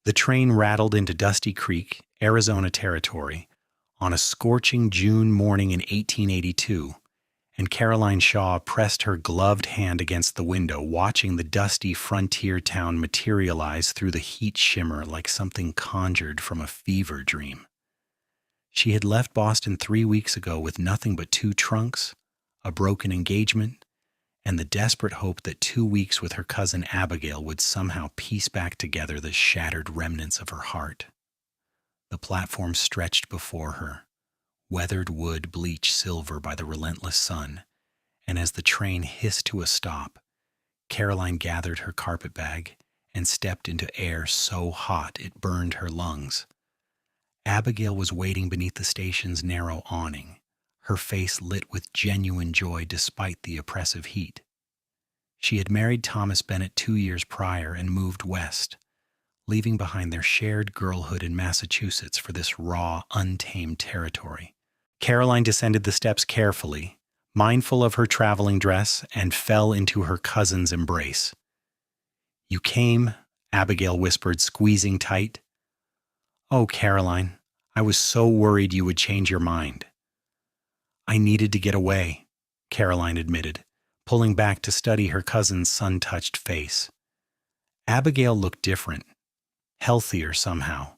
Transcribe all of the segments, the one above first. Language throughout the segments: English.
The train rattled into Dusty Creek, Arizona territory, on a scorching June morning in 1882, and Caroline Shaw pressed her gloved hand against the window, watching the dusty frontier town materialize through the heat shimmer like something conjured from a fever dream. She had left Boston 3 weeks ago with nothing but 2 trunks, a broken engagement, and the desperate hope that 2 weeks with her cousin Abigail would somehow piece back together the shattered remnants of her heart. The platform stretched before her, weathered wood bleached silver by the relentless sun, and as the train hissed to a stop, Caroline gathered her carpetbag and stepped into air so hot it burned her lungs. Abigail was waiting beneath the station's narrow awning, her face lit with genuine joy despite the oppressive heat. She had married Thomas Bennett 2 years prior and moved west, leaving behind their shared girlhood in Massachusetts for this raw, untamed territory. Caroline descended the steps carefully, mindful of her traveling dress, and fell into her cousin's embrace. "You came," Abigail whispered, squeezing tight. "Oh, Caroline, I was so worried you would change your mind." "I needed to get away," Caroline admitted, pulling back to study her cousin's sun-touched face. Abigail looked different, healthier somehow,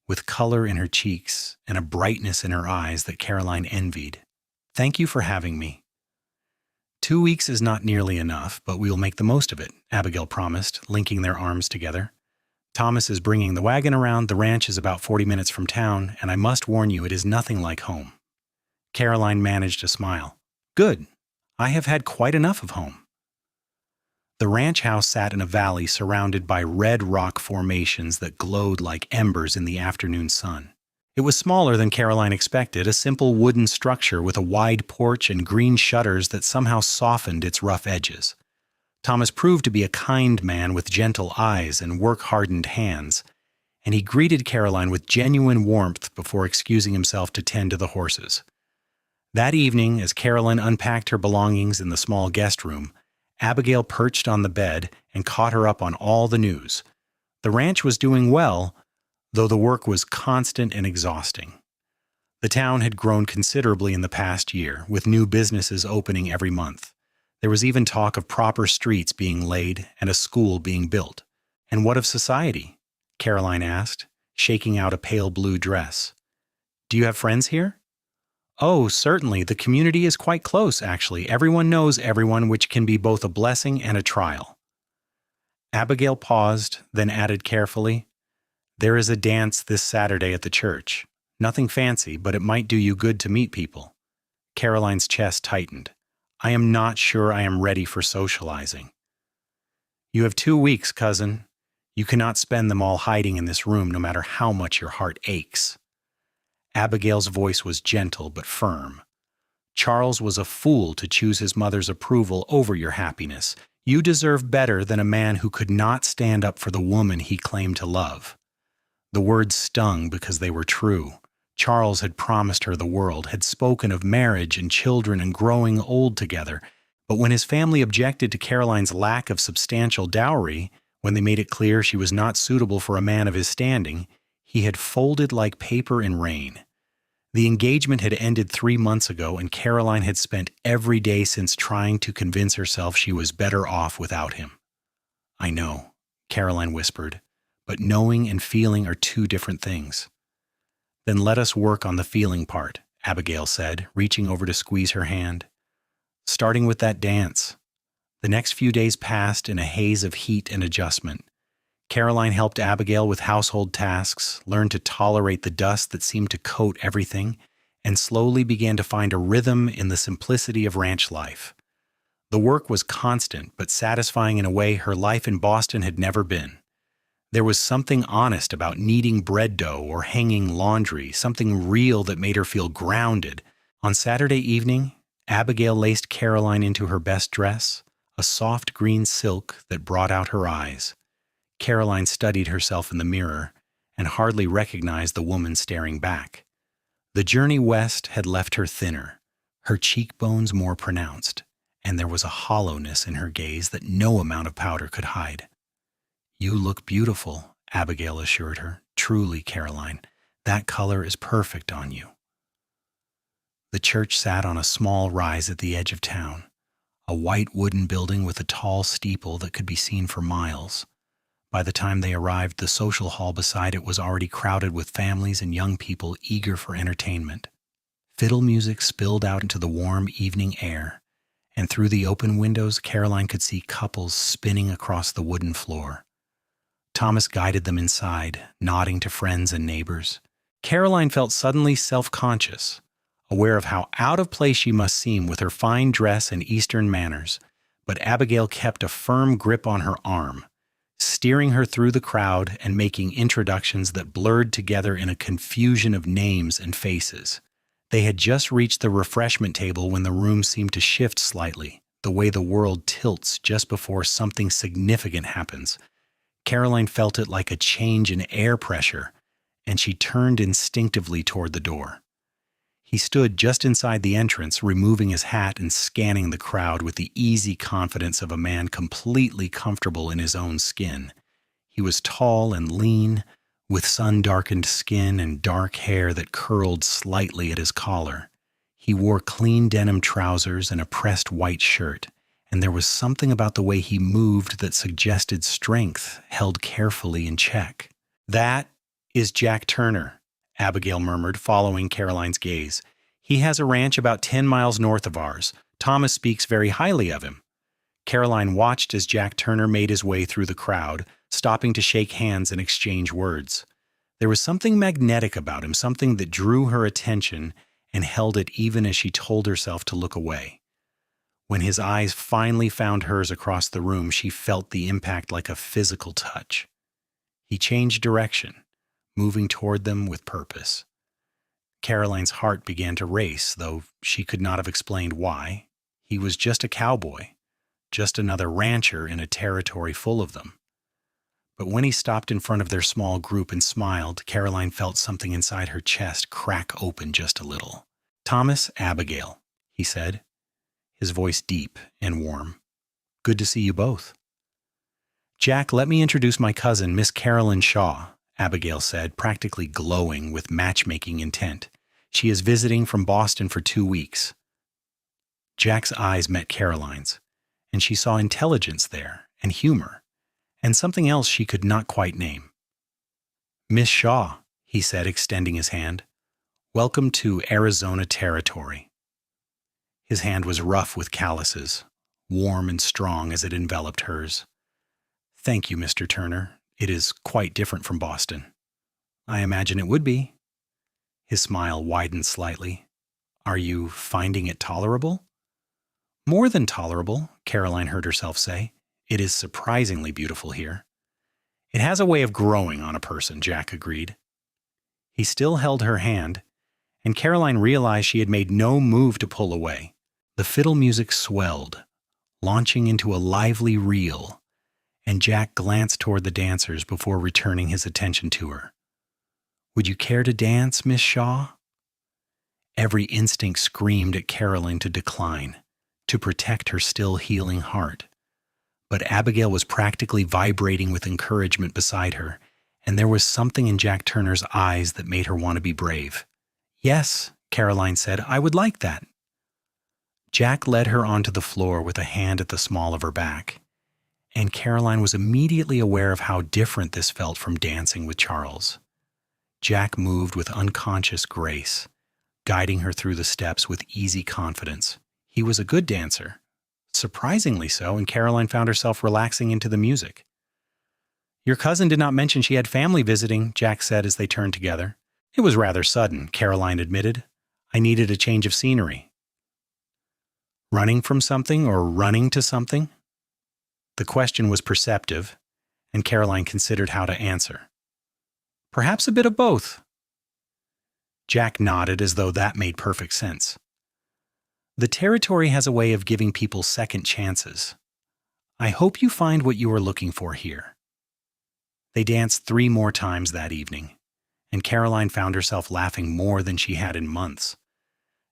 with color in her cheeks and a brightness in her eyes that Caroline envied. "Thank you for having me." 2 weeks is not nearly enough, but we will make the most of it, Abigail promised, linking their arms together. "Thomas is bringing the wagon around. The ranch is about 40 minutes from town, and I must warn you, it is nothing like home." Caroline managed a smile. "Good. I have had quite enough of home." The ranch house sat in a valley surrounded by red rock formations that glowed like embers in the afternoon sun. It was smaller than Caroline expected, a simple wooden structure with a wide porch and green shutters that somehow softened its rough edges. Thomas proved to be a kind man with gentle eyes and work-hardened hands, and he greeted Caroline with genuine warmth before excusing himself to tend to the horses. That evening, as Caroline unpacked her belongings in the small guest room, Abigail perched on the bed and caught her up on all the news. The ranch was doing well, though the work was constant and exhausting. The town had grown considerably in the past year, with new businesses opening every month. There was even talk of proper streets being laid and a school being built. "And what of society?" Caroline asked, shaking out a pale blue dress. "Do you have friends here?" "Oh, certainly. The community is quite close, actually. Everyone knows everyone, which can be both a blessing and a trial." Abigail paused, then added carefully, "There is a dance this Saturday at the church. Nothing fancy, but it might do you good to meet people." Caroline's chest tightened. "I am not sure I am ready for socializing." "You have 2 weeks, cousin. You cannot spend them all hiding in this room, no matter how much your heart aches." Abigail's voice was gentle but firm. "Charles was a fool to choose his mother's approval over your happiness. You deserve better than a man who could not stand up for the woman he claimed to love." The words stung because they were true. Charles had promised her the world, had spoken of marriage and children and growing old together, but when his family objected to Caroline's lack of substantial dowry, when they made it clear she was not suitable for a man of his standing, he had folded like paper in rain. The engagement had ended 3 months ago, and Caroline had spent every day since trying to convince herself she was better off without him. "I know," Caroline whispered, "but knowing and feeling are 2 different things." "Then let us work on the feeling part," Abigail said, reaching over to squeeze her hand. "Starting with that dance." The next few days passed in a haze of heat and adjustment. Caroline helped Abigail with household tasks, learned to tolerate the dust that seemed to coat everything, and slowly began to find a rhythm in the simplicity of ranch life. The work was constant but satisfying in a way her life in Boston had never been. There was something honest about kneading bread dough or hanging laundry, something real that made her feel grounded. On Saturday evening, Abigail laced Caroline into her best dress, a soft green silk that brought out her eyes. Caroline studied herself in the mirror and hardly recognized the woman staring back. The journey west had left her thinner, her cheekbones more pronounced, and there was a hollowness in her gaze that no amount of powder could hide. "You look beautiful," Abigail assured her. Truly, Caroline, that color is perfect on you. The church sat on a small rise at the edge of town, a white wooden building with a tall steeple that could be seen for miles. By the time they arrived, the social hall beside it was already crowded with families and young people eager for entertainment. Fiddle music spilled out into the warm evening air, and through the open windows, Caroline could see couples spinning across the wooden floor. Thomas guided them inside, nodding to friends and neighbors. Caroline felt suddenly self-conscious, aware of how out of place she must seem with her fine dress and Eastern manners, but Abigail kept a firm grip on her arm, steering her through the crowd and making introductions that blurred together in a confusion of names and faces. They had just reached the refreshment table when the room seemed to shift slightly, the way the world tilts just before something significant happens. Caroline felt it like a change in air pressure, and she turned instinctively toward the door. He stood just inside the entrance, removing his hat and scanning the crowd with the easy confidence of a man completely comfortable in his own skin. He was tall and lean, with sun-darkened skin and dark hair that curled slightly at his collar. He wore clean denim trousers and a pressed white shirt, and there was something about the way he moved that suggested strength held carefully in check. "That is Jack Turner," Abigail murmured, following Caroline's gaze. "He has a ranch about 10 miles north of ours. Thomas speaks very highly of him." Caroline watched as Jack Turner made his way through the crowd, stopping to shake hands and exchange words. There was something magnetic about him, something that drew her attention and held it even as she told herself to look away. When his eyes finally found hers across the room, she felt the impact like a physical touch. He changed direction, moving toward them with purpose. Caroline's heart began to race, though she could not have explained why. He was just a cowboy, just another rancher in a territory full of them. But when he stopped in front of their small group and smiled, Caroline felt something inside her chest crack open just a little. "Thomas, Abigail," he said, his voice deep and warm. "Good to see you both." "Jack, let me introduce my cousin, Miss Carolyn Shaw," Abigail said, practically glowing with matchmaking intent. "She is visiting from Boston for 2 weeks." Jack's eyes met Caroline's, and she saw intelligence there, and humor, and something else she could not quite name. "Miss Shaw," he said, extending his hand, "welcome to Arizona territory." His hand was rough with calluses, warm and strong as it enveloped hers. "Thank you, Mr. Turner. It is quite different from Boston." "I imagine it would be." His smile widened slightly. "Are you finding it tolerable?" "More than tolerable," Caroline heard herself say. "It is surprisingly beautiful here." "It has a way of growing on a person," Jack agreed. He still held her hand, and Caroline realized she had made no move to pull away. The fiddle music swelled, launching into a lively reel, and Jack glanced toward the dancers before returning his attention to her. "Would you care to dance, Miss Shaw?" Every instinct screamed at Caroline to decline, to protect her still healing heart. But Abigail was practically vibrating with encouragement beside her, and there was something in Jack Turner's eyes that made her want to be brave. "Yes," Caroline said, "I would like that." Jack led her onto the floor with a hand at the small of her back, and Caroline was immediately aware of how different this felt from dancing with Charles. Jack moved with unconscious grace, guiding her through the steps with easy confidence. He was a good dancer, surprisingly so, and Caroline found herself relaxing into the music. "Your cousin did not mention she had family visiting," Jack said as they turned together. "It was rather sudden," Caroline admitted. "I needed a change of scenery." Running from something or running to something? The question was perceptive, and Caroline considered how to answer. "Perhaps a bit of both." Jack nodded as though that made perfect sense. "The territory has a way of giving people second chances. I hope you find what you are looking for here." They danced 3 more times that evening, and Caroline found herself laughing more than she had in months.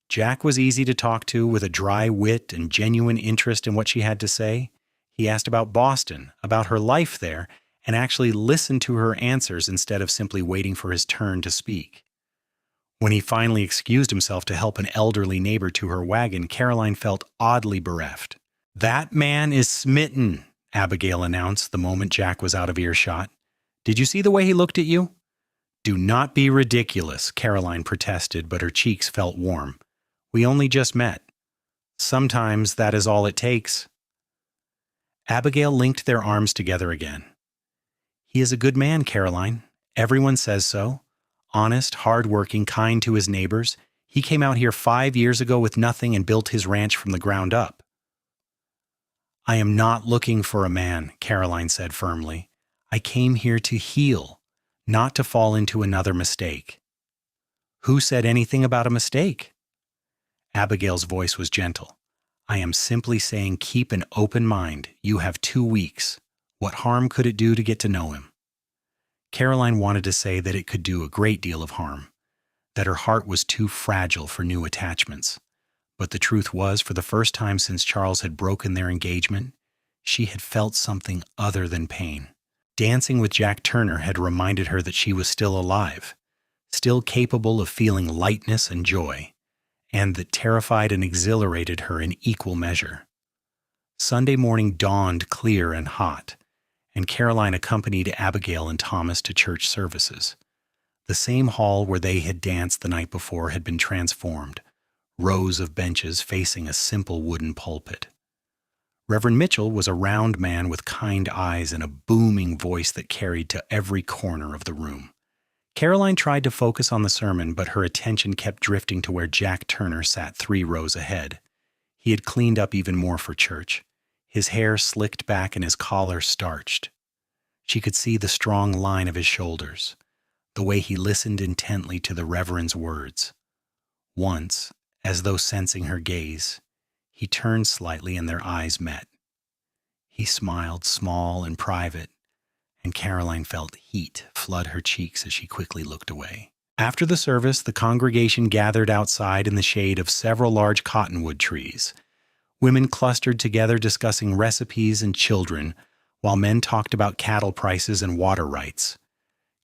Jack was easy to talk to, with a dry wit and genuine interest in what she had to say. He asked about Boston, about her life there, and actually listened to her answers instead of simply waiting for his turn to speak. When he finally excused himself to help an elderly neighbor to her wagon, Caroline felt oddly bereft. "That man is smitten," Abigail announced the moment Jack was out of earshot. "Did you see the way he looked at you?" "Do not be ridiculous," Caroline protested, but her cheeks felt warm. "We only just met. Sometimes that is all it takes." Abigail linked their arms together again. "He is a good man, Caroline. Everyone says so. Honest, hard-working, kind to his neighbors. He came out here 5 years ago with nothing and built his ranch from the ground up." "I am not looking for a man," Caroline said firmly. "I came here to heal, not to fall into another mistake." "Who said anything about a mistake?" Abigail's voice was gentle. "I am simply saying keep an open mind. You have 2 weeks. What harm could it do to get to know him?" Caroline wanted to say that it could do a great deal of harm, that her heart was too fragile for new attachments. But the truth was, for the first time since Charles had broken their engagement, she had felt something other than pain. Dancing with Jack Turner had reminded her that she was still alive, still capable of feeling lightness and joy, and that terrified and exhilarated her in equal measure. Sunday morning dawned clear and hot, and Caroline accompanied Abigail and Thomas to church services. The same hall where they had danced the night before had been transformed, rows of benches facing a simple wooden pulpit. Reverend Mitchell was a round man with kind eyes and a booming voice that carried to every corner of the room. Caroline tried to focus on the sermon, but her attention kept drifting to where Jack Turner sat 3 rows ahead. He had cleaned up even more for church, his hair slicked back and his collar starched. She could see the strong line of his shoulders, the way he listened intently to the Reverend's words. Once, as though sensing her gaze, he turned slightly and their eyes met. He smiled, small and private, and Caroline felt heat flood her cheeks as she quickly looked away. After the service, the congregation gathered outside in the shade of several large cottonwood trees. Women clustered together discussing recipes and children, while men talked about cattle prices and water rights.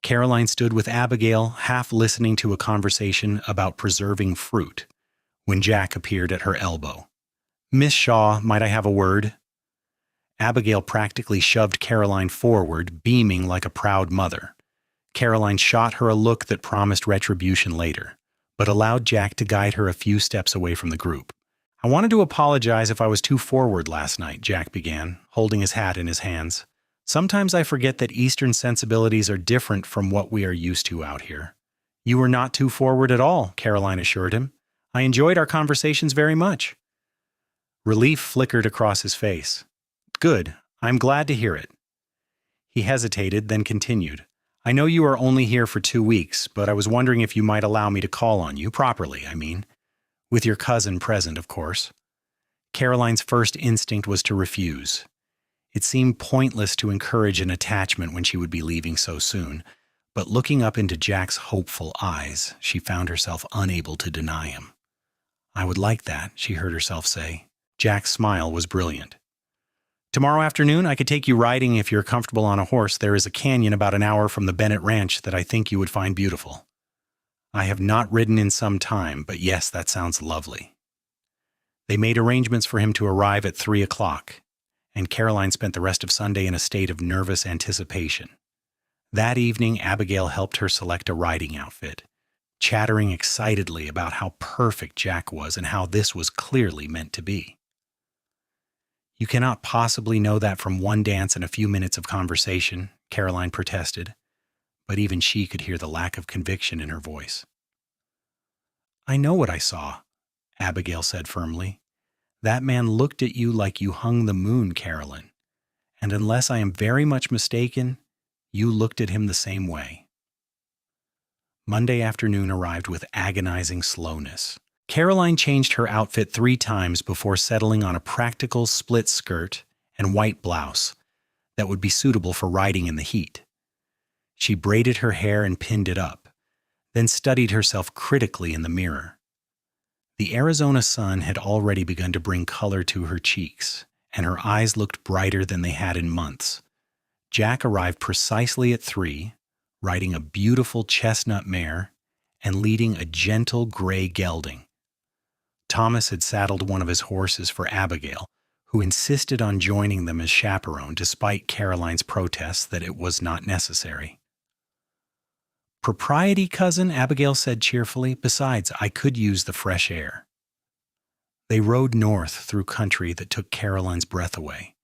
Caroline stood with Abigail, half listening to a conversation about preserving fruit, when Jack appeared at her elbow. "Miss Shaw, might I have a word?" Abigail practically shoved Caroline forward, beaming like a proud mother. Caroline shot her a look that promised retribution later, but allowed Jack to guide her a few steps away from the group. "I wanted to apologize if I was too forward last night," Jack began, holding his hat in his hands. "Sometimes I forget that Eastern sensibilities are different from what we are used to out here." "You were not too forward at all," Caroline assured him. "I enjoyed our conversations very much." Relief flickered across his face. "Good. I'm glad to hear it." He hesitated, then continued. "I know you are only here for 2 weeks, but I was wondering if you might allow me to call on you, properly, I mean. With your cousin present, of course." Caroline's first instinct was to refuse. It seemed pointless to encourage an attachment when she would be leaving so soon, but looking up into Jack's hopeful eyes, she found herself unable to deny him. "I would like that," she heard herself say. Jack's smile was brilliant. "Tomorrow afternoon I could take you riding if you're comfortable on a horse. There is a canyon about an hour from the Bennett Ranch that I think you would find beautiful." "I have not ridden in some time, but yes, that sounds lovely." They made arrangements for him to arrive at 3 o'clock, and Caroline spent the rest of Sunday in a state of nervous anticipation. That evening, Abigail helped her select a riding outfit, chattering excitedly about how perfect Jack was and how this was clearly meant to be. "You cannot possibly know that from one dance and a few minutes of conversation," Caroline protested, but even she could hear the lack of conviction in her voice. "I know what I saw," Abigail said firmly. "That man looked at you like you hung the moon, Caroline, and unless I am very much mistaken, you looked at him the same way." Monday afternoon arrived with agonizing slowness. Caroline changed her outfit 3 times before settling on a practical split skirt and white blouse that would be suitable for riding in the heat. She braided her hair and pinned it up, then studied herself critically in the mirror. The Arizona sun had already begun to bring color to her cheeks, and her eyes looked brighter than they had in months. Jack arrived precisely at 3, riding a beautiful chestnut mare and leading a gentle gray gelding. Thomas had saddled one of his horses for Abigail, who insisted on joining them as chaperone despite Caroline's protests that it was not necessary. "Propriety, cousin," Abigail said cheerfully. "Besides, I could use the fresh air." They rode north through country that took Caroline's breath away.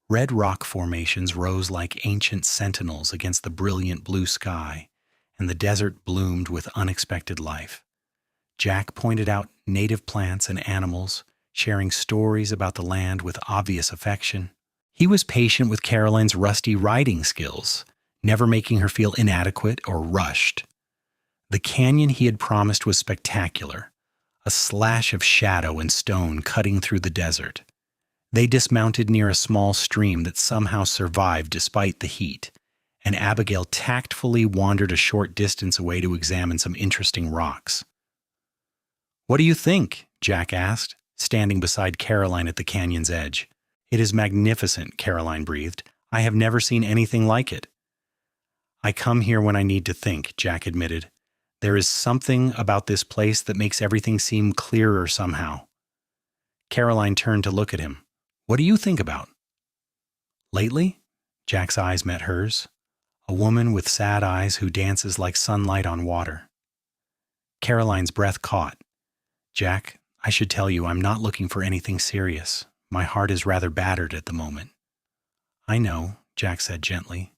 Red rock formations rose like ancient sentinels against the brilliant blue sky, and the desert bloomed with unexpected life. Jack pointed out native plants and animals, sharing stories about the land with obvious affection. He was patient with Caroline's rusty riding skills, never making her feel inadequate or rushed. The canyon he had promised was spectacular, a slash of shadow and stone cutting through the desert. They dismounted near a small stream that somehow survived despite the heat, and Abigail tactfully wandered a short distance away to examine some interesting rocks. "What do you think?" Jack asked, standing beside Caroline at the canyon's edge. "It is magnificent," Caroline breathed. "I have never seen anything like it." "I come here when I need to think," Jack admitted. "There is something about this place that makes everything seem clearer somehow." Caroline turned to look at him. "What do you think about?" "Lately?" Jack's eyes met hers. A woman with sad eyes who dances like sunlight on water. Caroline's breath caught. "Jack, I should tell you I'm not looking for anything serious. My heart is rather battered at the moment." "I know," Jack said gently.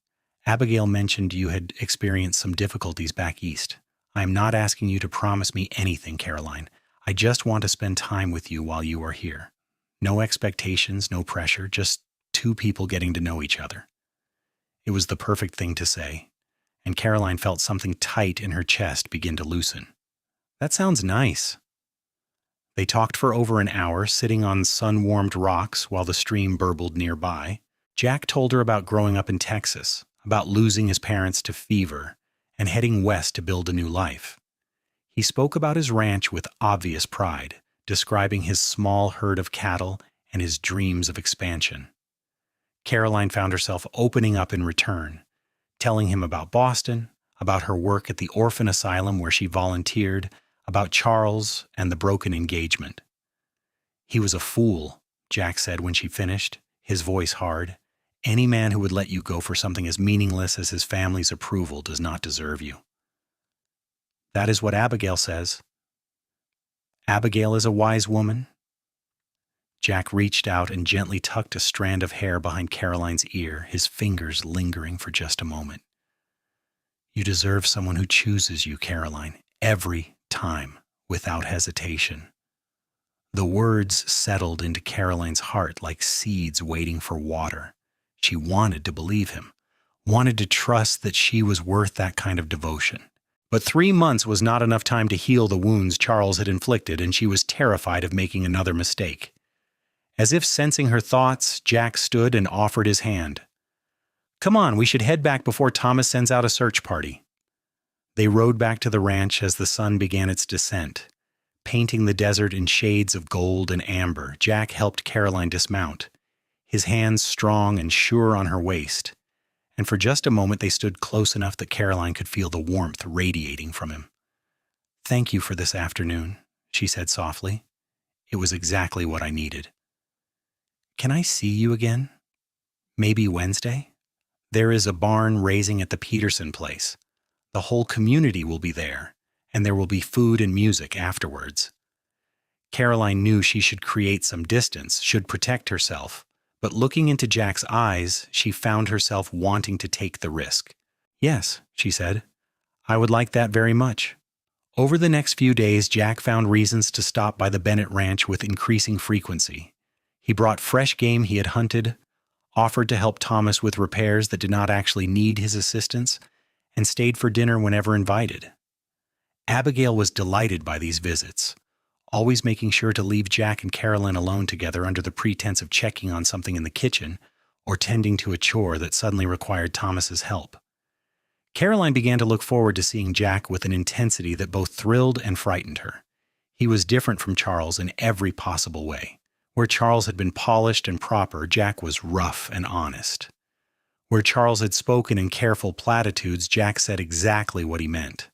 "Abigail mentioned you had experienced some difficulties back east. I am not asking you to promise me anything, Caroline. I just want to spend time with you while you are here. No expectations, no pressure, just 2 people getting to know each other." It was the perfect thing to say, and Caroline felt something tight in her chest begin to loosen. "That sounds nice." They talked for over an hour, sitting on sun-warmed rocks while the stream burbled nearby. Jack told her about growing up in Texas, about losing his parents to fever, and heading west to build a new life. He spoke about his ranch with obvious pride, describing his small herd of cattle and his dreams of expansion. Caroline found herself opening up in return, telling him about Boston, about her work at the orphan asylum where she volunteered, about Charles and the broken engagement. "He was a fool," Jack said when she finished, his voice hard. "Any man who would let you go for something as meaningless as his family's approval does not deserve you." "That is what Abigail says." "Abigail is a wise woman." Jack reached out and gently tucked a strand of hair behind Caroline's ear, his fingers lingering for just a moment. "You deserve someone who chooses you, Caroline, every time, without hesitation." The words settled into Caroline's heart like seeds waiting for water. She wanted to believe him, wanted to trust that she was worth that kind of devotion. But 3 months was not enough time to heal the wounds Charles had inflicted, and she was terrified of making another mistake. As if sensing her thoughts, Jack stood and offered his hand. "Come on, we should head back before Thomas sends out a search party." They rode back to the ranch as the sun began its descent. Painting the desert in shades of gold and amber, Jack helped Caroline dismount, his hands strong and sure on her waist. And for just a moment they stood close enough that Caroline could feel the warmth radiating from him. "Thank you for this afternoon," she said softly. "It was exactly what I needed." "Can I see you again? Maybe Wednesday? There is a barn raising at the Peterson place. The whole community will be there, and there will be food and music afterwards." Caroline knew she should create some distance, should protect herself, but looking into Jack's eyes, she found herself wanting to take the risk. "Yes," she said, "I would like that very much." Over the next few days, Jack found reasons to stop by the Bennett Ranch with increasing frequency. He brought fresh game he had hunted, offered to help Thomas with repairs that did not actually need his assistance, and stayed for dinner whenever invited. Abigail was delighted by these visits, always making sure to leave Jack and Caroline alone together under the pretense of checking on something in the kitchen or tending to a chore that suddenly required Thomas's help. Caroline began to look forward to seeing Jack with an intensity that both thrilled and frightened her. He was different from Charles in every possible way. Where Charles had been polished and proper, Jack was rough and honest. Where Charles had spoken in careful platitudes, Jack said exactly what he meant.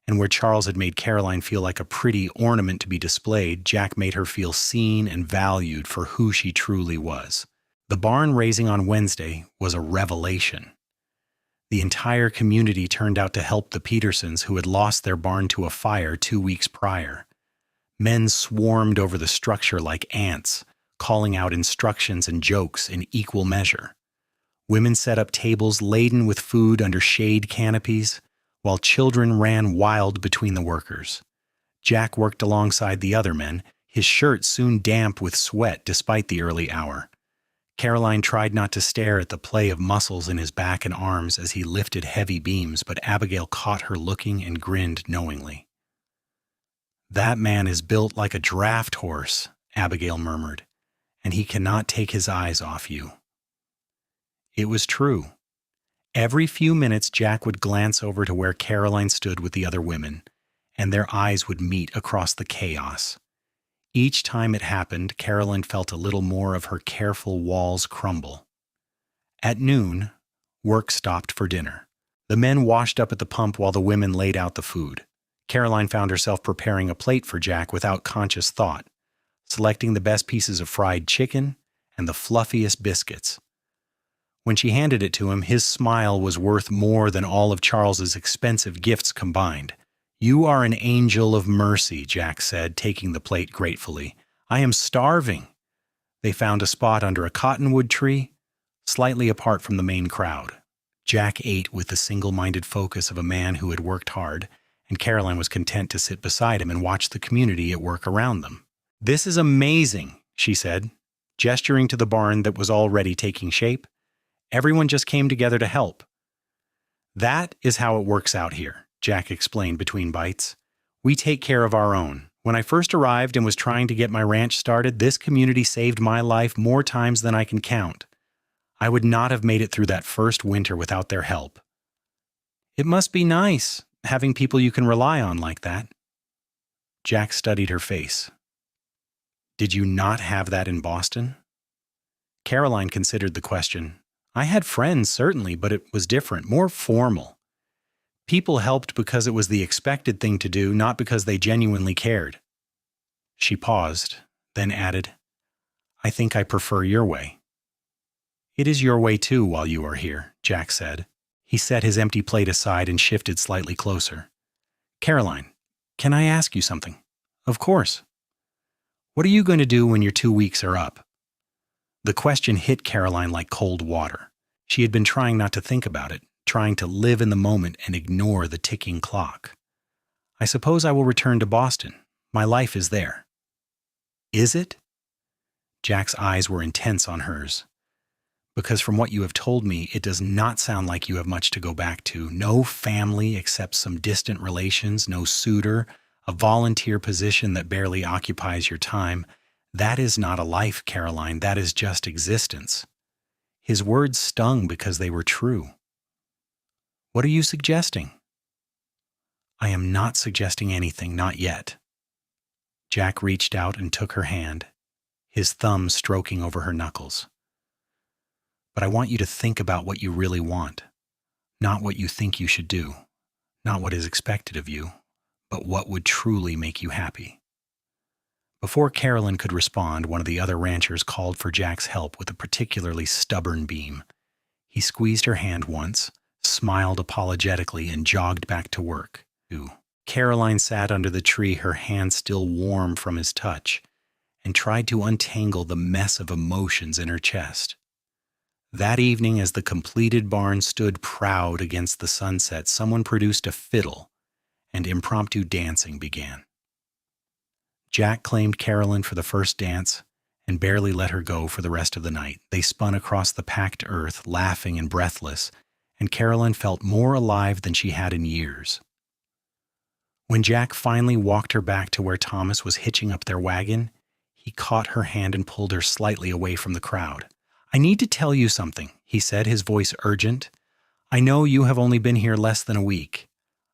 And where Charles had made Caroline feel like a pretty ornament to be displayed, Jack made her feel seen and valued for who she truly was. The barn raising on Wednesday was a revelation. The entire community turned out to help the Petersons, who had lost their barn to a fire 2 weeks prior. Men swarmed over the structure like ants, calling out instructions and jokes in equal measure. Women set up tables laden with food under shade canopies, while children ran wild between the workers. Jack worked alongside the other men, his shirt soon damp with sweat despite the early hour. Caroline tried not to stare at the play of muscles in his back and arms as he lifted heavy beams, but Abigail caught her looking and grinned knowingly. "That man is built like a draft horse," Abigail murmured, "and he cannot take his eyes off you." It was true. Every few minutes, Jack would glance over to where Caroline stood with the other women, and their eyes would meet across the chaos. Each time it happened, Caroline felt a little more of her careful walls crumble. At noon, work stopped for dinner. The men washed up at the pump while the women laid out the food. Caroline found herself preparing a plate for Jack without conscious thought, selecting the best pieces of fried chicken and the fluffiest biscuits. When she handed it to him, his smile was worth more than all of Charles's expensive gifts combined. "You are an angel of mercy," Jack said, taking the plate gratefully. "I am starving." They found a spot under a cottonwood tree, slightly apart from the main crowd. Jack ate with the single-minded focus of a man who had worked hard, and Caroline was content to sit beside him and watch the community at work around them. "This is amazing," she said, gesturing to the barn that was already taking shape. "Everyone just came together to help." "That is how it works out here," Jack explained between bites. "We take care of our own. When I first arrived and was trying to get my ranch started, this community saved my life more times than I can count. I would not have made it through that first winter without their help." "It must be nice, having people you can rely on like that." Jack studied her face. "Did you not have that in Boston?" Caroline considered the question. "I had friends, certainly, but it was different, more formal. People helped because it was the expected thing to do, not because they genuinely cared." She paused, then added, "I think I prefer your way." "It is your way too while you are here," Jack said. He set his empty plate aside and shifted slightly closer. "Caroline, can I ask you something?" "Of course." "What are you going to do when your 2 weeks are up?" The question hit Caroline like cold water. She had been trying not to think about it, trying to live in the moment and ignore the ticking clock. "I suppose I will return to Boston. My life is there." "Is it?" Jack's eyes were intense on hers. "Because from what you have told me, it does not sound like you have much to go back to. No family except some distant relations, no suitor, a volunteer position that barely occupies your time. That is not a life, Caroline. That is just existence." His words stung because they were true. "What are you suggesting?" "I am not suggesting anything, not yet." Jack reached out and took her hand, his thumb stroking over her knuckles. "But I want you to think about what you really want, not what you think you should do, not what is expected of you, but what would truly make you happy." Before Caroline could respond, one of the other ranchers called for Jack's help with a particularly stubborn beam. He squeezed her hand once, smiled apologetically, and jogged back to work. Caroline sat under the tree, her hand still warm from his touch, and tried to untangle the mess of emotions in her chest. That evening, as the completed barn stood proud against the sunset, someone produced a fiddle, and impromptu dancing began. Jack claimed Caroline for the first dance and barely let her go for the rest of the night. They spun across the packed earth, laughing and breathless, and Caroline felt more alive than she had in years. When Jack finally walked her back to where Thomas was hitching up their wagon, he caught her hand and pulled her slightly away from the crowd. "I need to tell you something," he said, his voice urgent. "I know you have only been here less than a week.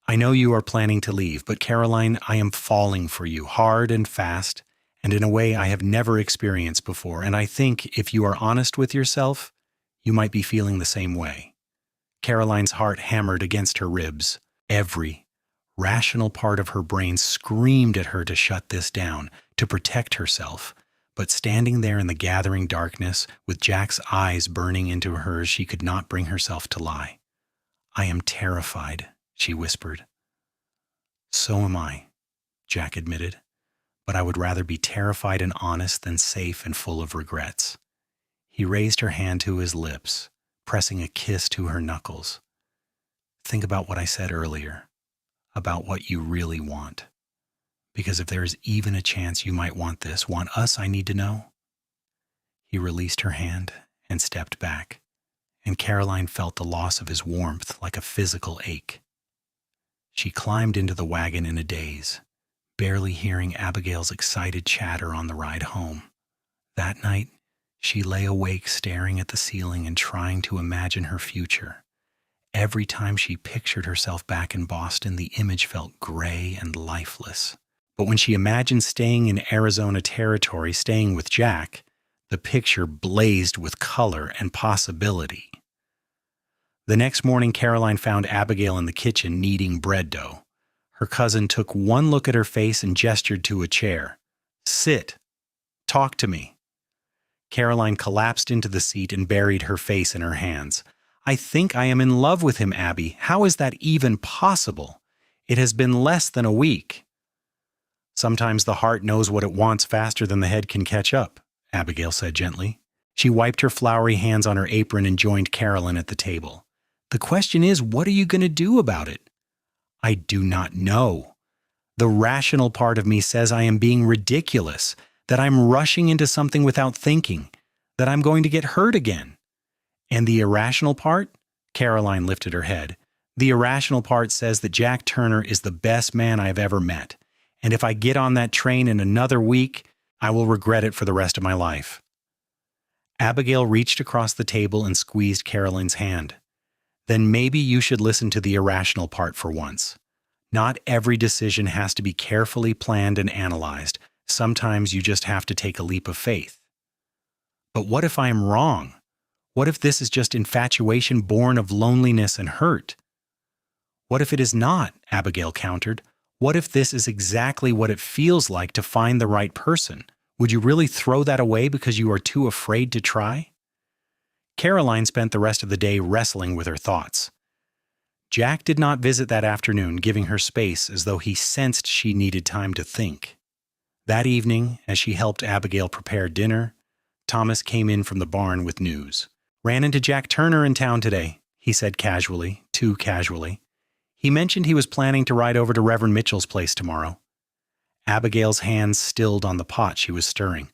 I know you are planning to leave, but Caroline, I am falling for you, hard and fast, and in a way I have never experienced before, and I think, if you are honest with yourself, You might be feeling the same way. Caroline's heart hammered against her ribs. Every rational part of her brain screamed at her to shut this down, to protect herself. But standing there in the gathering darkness, with Jack's eyes burning into hers, she could not bring herself to lie. "I am terrified," she whispered. "So am I," Jack admitted. "But I would rather be terrified and honest than safe and full of regrets." He raised her hand to his lips, pressing a kiss to her knuckles. "Think about what I said earlier, about what you really want. Because if there is even a chance you might want this, want us, I need to know." He released her hand and stepped back, and Caroline felt the loss of his warmth like a physical ache. She climbed into the wagon in a daze, barely hearing Abigail's excited chatter on the ride home. That night, she lay awake staring at the ceiling and trying to imagine her future. Every time she pictured herself back in Boston, the image felt gray and lifeless. But when she imagined staying in Arizona territory, staying with Jack, the picture blazed with color and possibility. The next morning, Caroline found Abigail in the kitchen kneading bread dough. Her cousin took one look at her face and gestured to a chair. "Sit. Talk to me." Caroline collapsed into the seat and buried her face in her hands. "I think I am in love with him, Abby. How is that even possible? It has been less than a week." "Sometimes the heart knows what it wants faster than the head can catch up," Abigail said gently. She wiped her floury hands on her apron and joined Carolyn at the table. "The question is, what are you going to do about it?" "I do not know. The rational part of me says I am being ridiculous, that I'm rushing into something without thinking, that I'm going to get hurt again. And the irrational part?" Caroline lifted her head. "The irrational part says that Jack Turner is the best man I have ever met. And if I get on that train in another week, I will regret it for the rest of my life." Abigail reached across the table and squeezed Caroline's hand. "Then maybe you should listen to the irrational part for once. Not every decision has to be carefully planned and analyzed. Sometimes you just have to take a leap of faith." "But what if I am wrong? What if this is just infatuation born of loneliness and hurt?" "What if it is not?" Abigail countered. "What if this is exactly what it feels like to find the right person? Would you really throw that away because you are too afraid to try?" Caroline spent the rest of the day wrestling with her thoughts. Jack did not visit that afternoon, giving her space as though he sensed she needed time to think. That evening, as she helped Abigail prepare dinner, Thomas came in from the barn with news. "Ran into Jack Turner in town today," he said casually, too casually. "He mentioned he was planning to ride over to Reverend Mitchell's place tomorrow." Abigail's hands stilled on the pot she was stirring.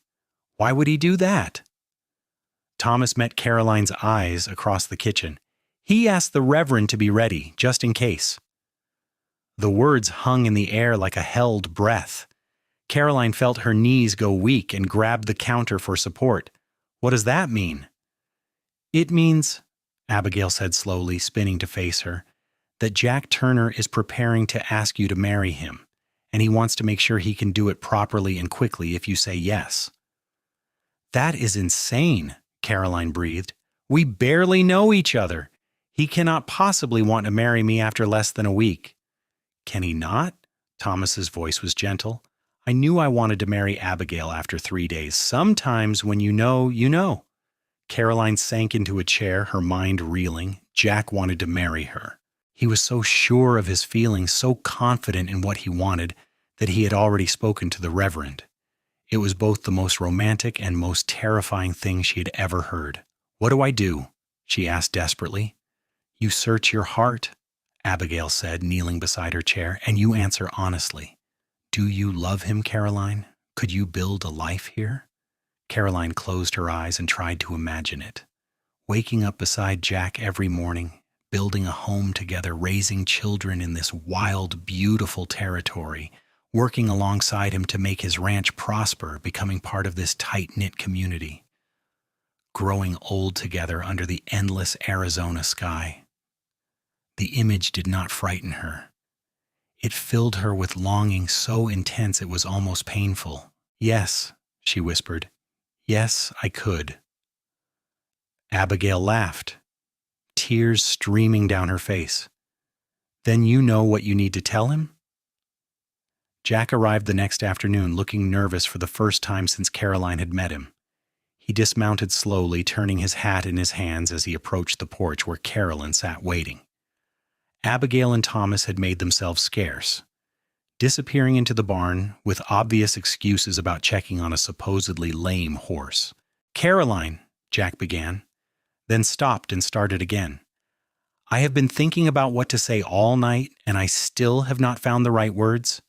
"Why would he do that?" Thomas met Caroline's eyes across the kitchen. "He asked the Reverend to be ready, just in case." The words hung in the air like a held breath. Caroline felt her knees go weak and grabbed the counter for support. "What does that mean?" "It means," Abigail said slowly, spinning to face her, "that Jack Turner is preparing to ask you to marry him, and he wants to make sure he can do it properly and quickly if you say yes." "That is insane," Caroline breathed. "We barely know each other. He cannot possibly want to marry me after less than a week." "Can he not?" Thomas's voice was gentle. "I knew I wanted to marry Abigail after 3 days. Sometimes when you know, you know." Caroline sank into a chair, her mind reeling. Jack wanted to marry her. He was so sure of his feelings, so confident in what he wanted, that he had already spoken to the Reverend. It was both the most romantic and most terrifying thing she had ever heard. "What do I do?" she asked desperately. "You search your heart," Abigail said, kneeling beside her chair, "and you answer honestly. Do you love him, Caroline? Could you build a life here?" Caroline closed her eyes and tried to imagine it. Waking up beside Jack every morning, building a home together, raising children in this wild, beautiful territory, working alongside him to make his ranch prosper, becoming part of this tight-knit community, growing old together under the endless Arizona sky. The image did not frighten her. It filled her with longing so intense it was almost painful. "Yes," she whispered. "Yes, I could." Abigail laughed, tears streaming down her face. Then you know what you need to tell him? Jack arrived the next afternoon looking nervous for the first time since Caroline had met him. He dismounted slowly, turning his hat in his hands as he approached the porch where Caroline sat waiting. Abigail and Thomas had made themselves scarce, disappearing into the barn with obvious excuses about checking on a supposedly lame horse. "Caroline," Jack began, then stopped and started again. "I have been thinking about what to say all night, and I still have not found the right words."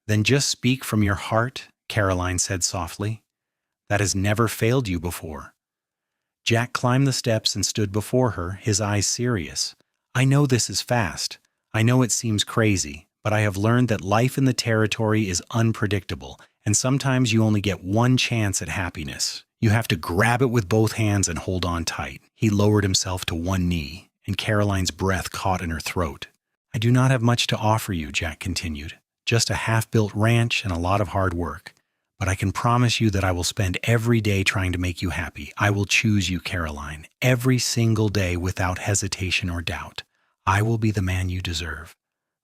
"Then just speak from your heart," Caroline said softly. "That has never failed you before." Jack climbed the steps and stood before her, his eyes serious. "I know this is fast. I know it seems crazy, but I have learned that life in the territory is unpredictable, and sometimes you only get one chance at happiness. You have to grab it with both hands and hold on tight." He lowered himself to one knee, and Caroline's breath caught in her throat. "I do not have much to offer you," Jack continued. "Just a half-built ranch and a lot of hard work. But I can promise you that I will spend every day trying to make you happy. I will choose you, Caroline, every single day without hesitation or doubt. I will be the man you deserve,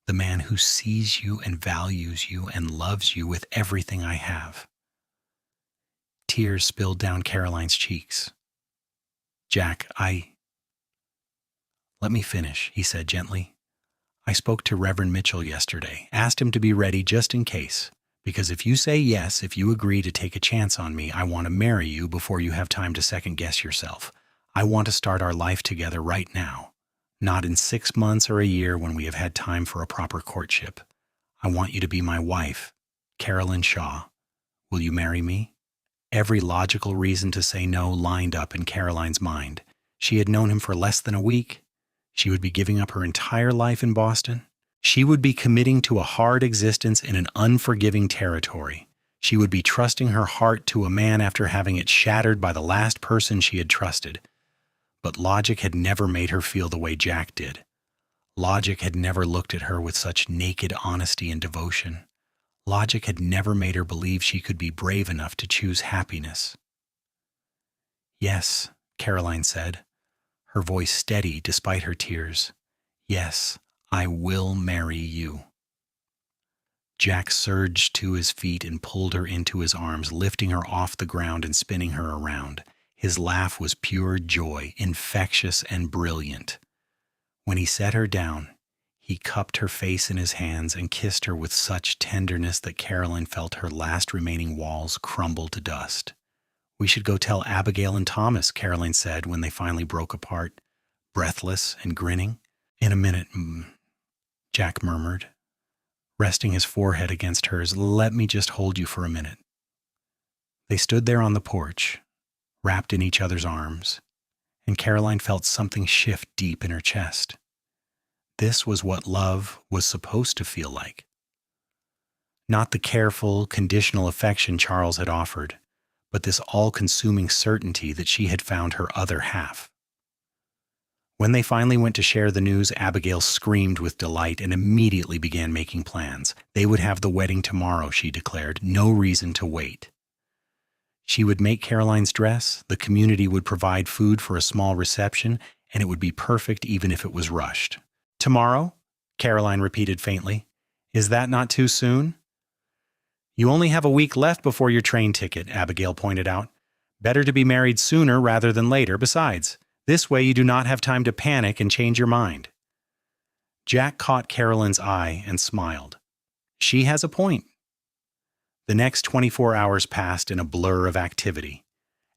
the man who sees you and values you and loves you with everything I have." Tears spilled down Caroline's cheeks. "Jack, Let me finish," he said gently. "I spoke to Reverend Mitchell yesterday, asked him to be ready just in case. Because if you say yes, if you agree to take a chance on me, I want to marry you before you have time to second-guess yourself. I want to start our life together right now, not in 6 months or a year when we have had time for a proper courtship. I want you to be my wife, Caroline Shaw. Will you marry me?" Every logical reason to say no lined up in Caroline's mind. She had known him for less than a week. She would be giving up her entire life in Boston. She would be committing to a hard existence in an unforgiving territory. She would be trusting her heart to a man after having it shattered by the last person she had trusted. But logic had never made her feel the way Jack did. Logic had never looked at her with such naked honesty and devotion. Logic had never made her believe she could be brave enough to choose happiness. "Yes," Caroline said, her voice steady despite her tears. "Yes, I will marry you." Jack surged to his feet and pulled her into his arms, lifting her off the ground and spinning her around. His laugh was pure joy, infectious and brilliant. When he set her down, he cupped her face in his hands and kissed her with such tenderness that Caroline felt her last remaining walls crumble to dust. "We should go tell Abigail and Thomas," Caroline said when they finally broke apart, breathless and grinning. "In a minute," Jack murmured, resting his forehead against hers. "Let me just hold you for a minute." They stood there on the porch, wrapped in each other's arms, and Caroline felt something shift deep in her chest. This was what love was supposed to feel like. Not the careful, conditional affection Charles had offered, but this all-consuming certainty that she had found her other half. When they finally went to share the news, Abigail screamed with delight and immediately began making plans. They would have the wedding tomorrow, she declared. No reason to wait. She would make Caroline's dress, the community would provide food for a small reception, and it would be perfect even if it was rushed. "Tomorrow?" Caroline repeated faintly. "Is that not too soon?" "You only have a week left before your train ticket," Abigail pointed out. "Better to be married sooner rather than later. Besides, this way you do not have time to panic and change your mind." Jack caught Caroline's eye and smiled. She has a point. The next 24 hours passed in a blur of activity.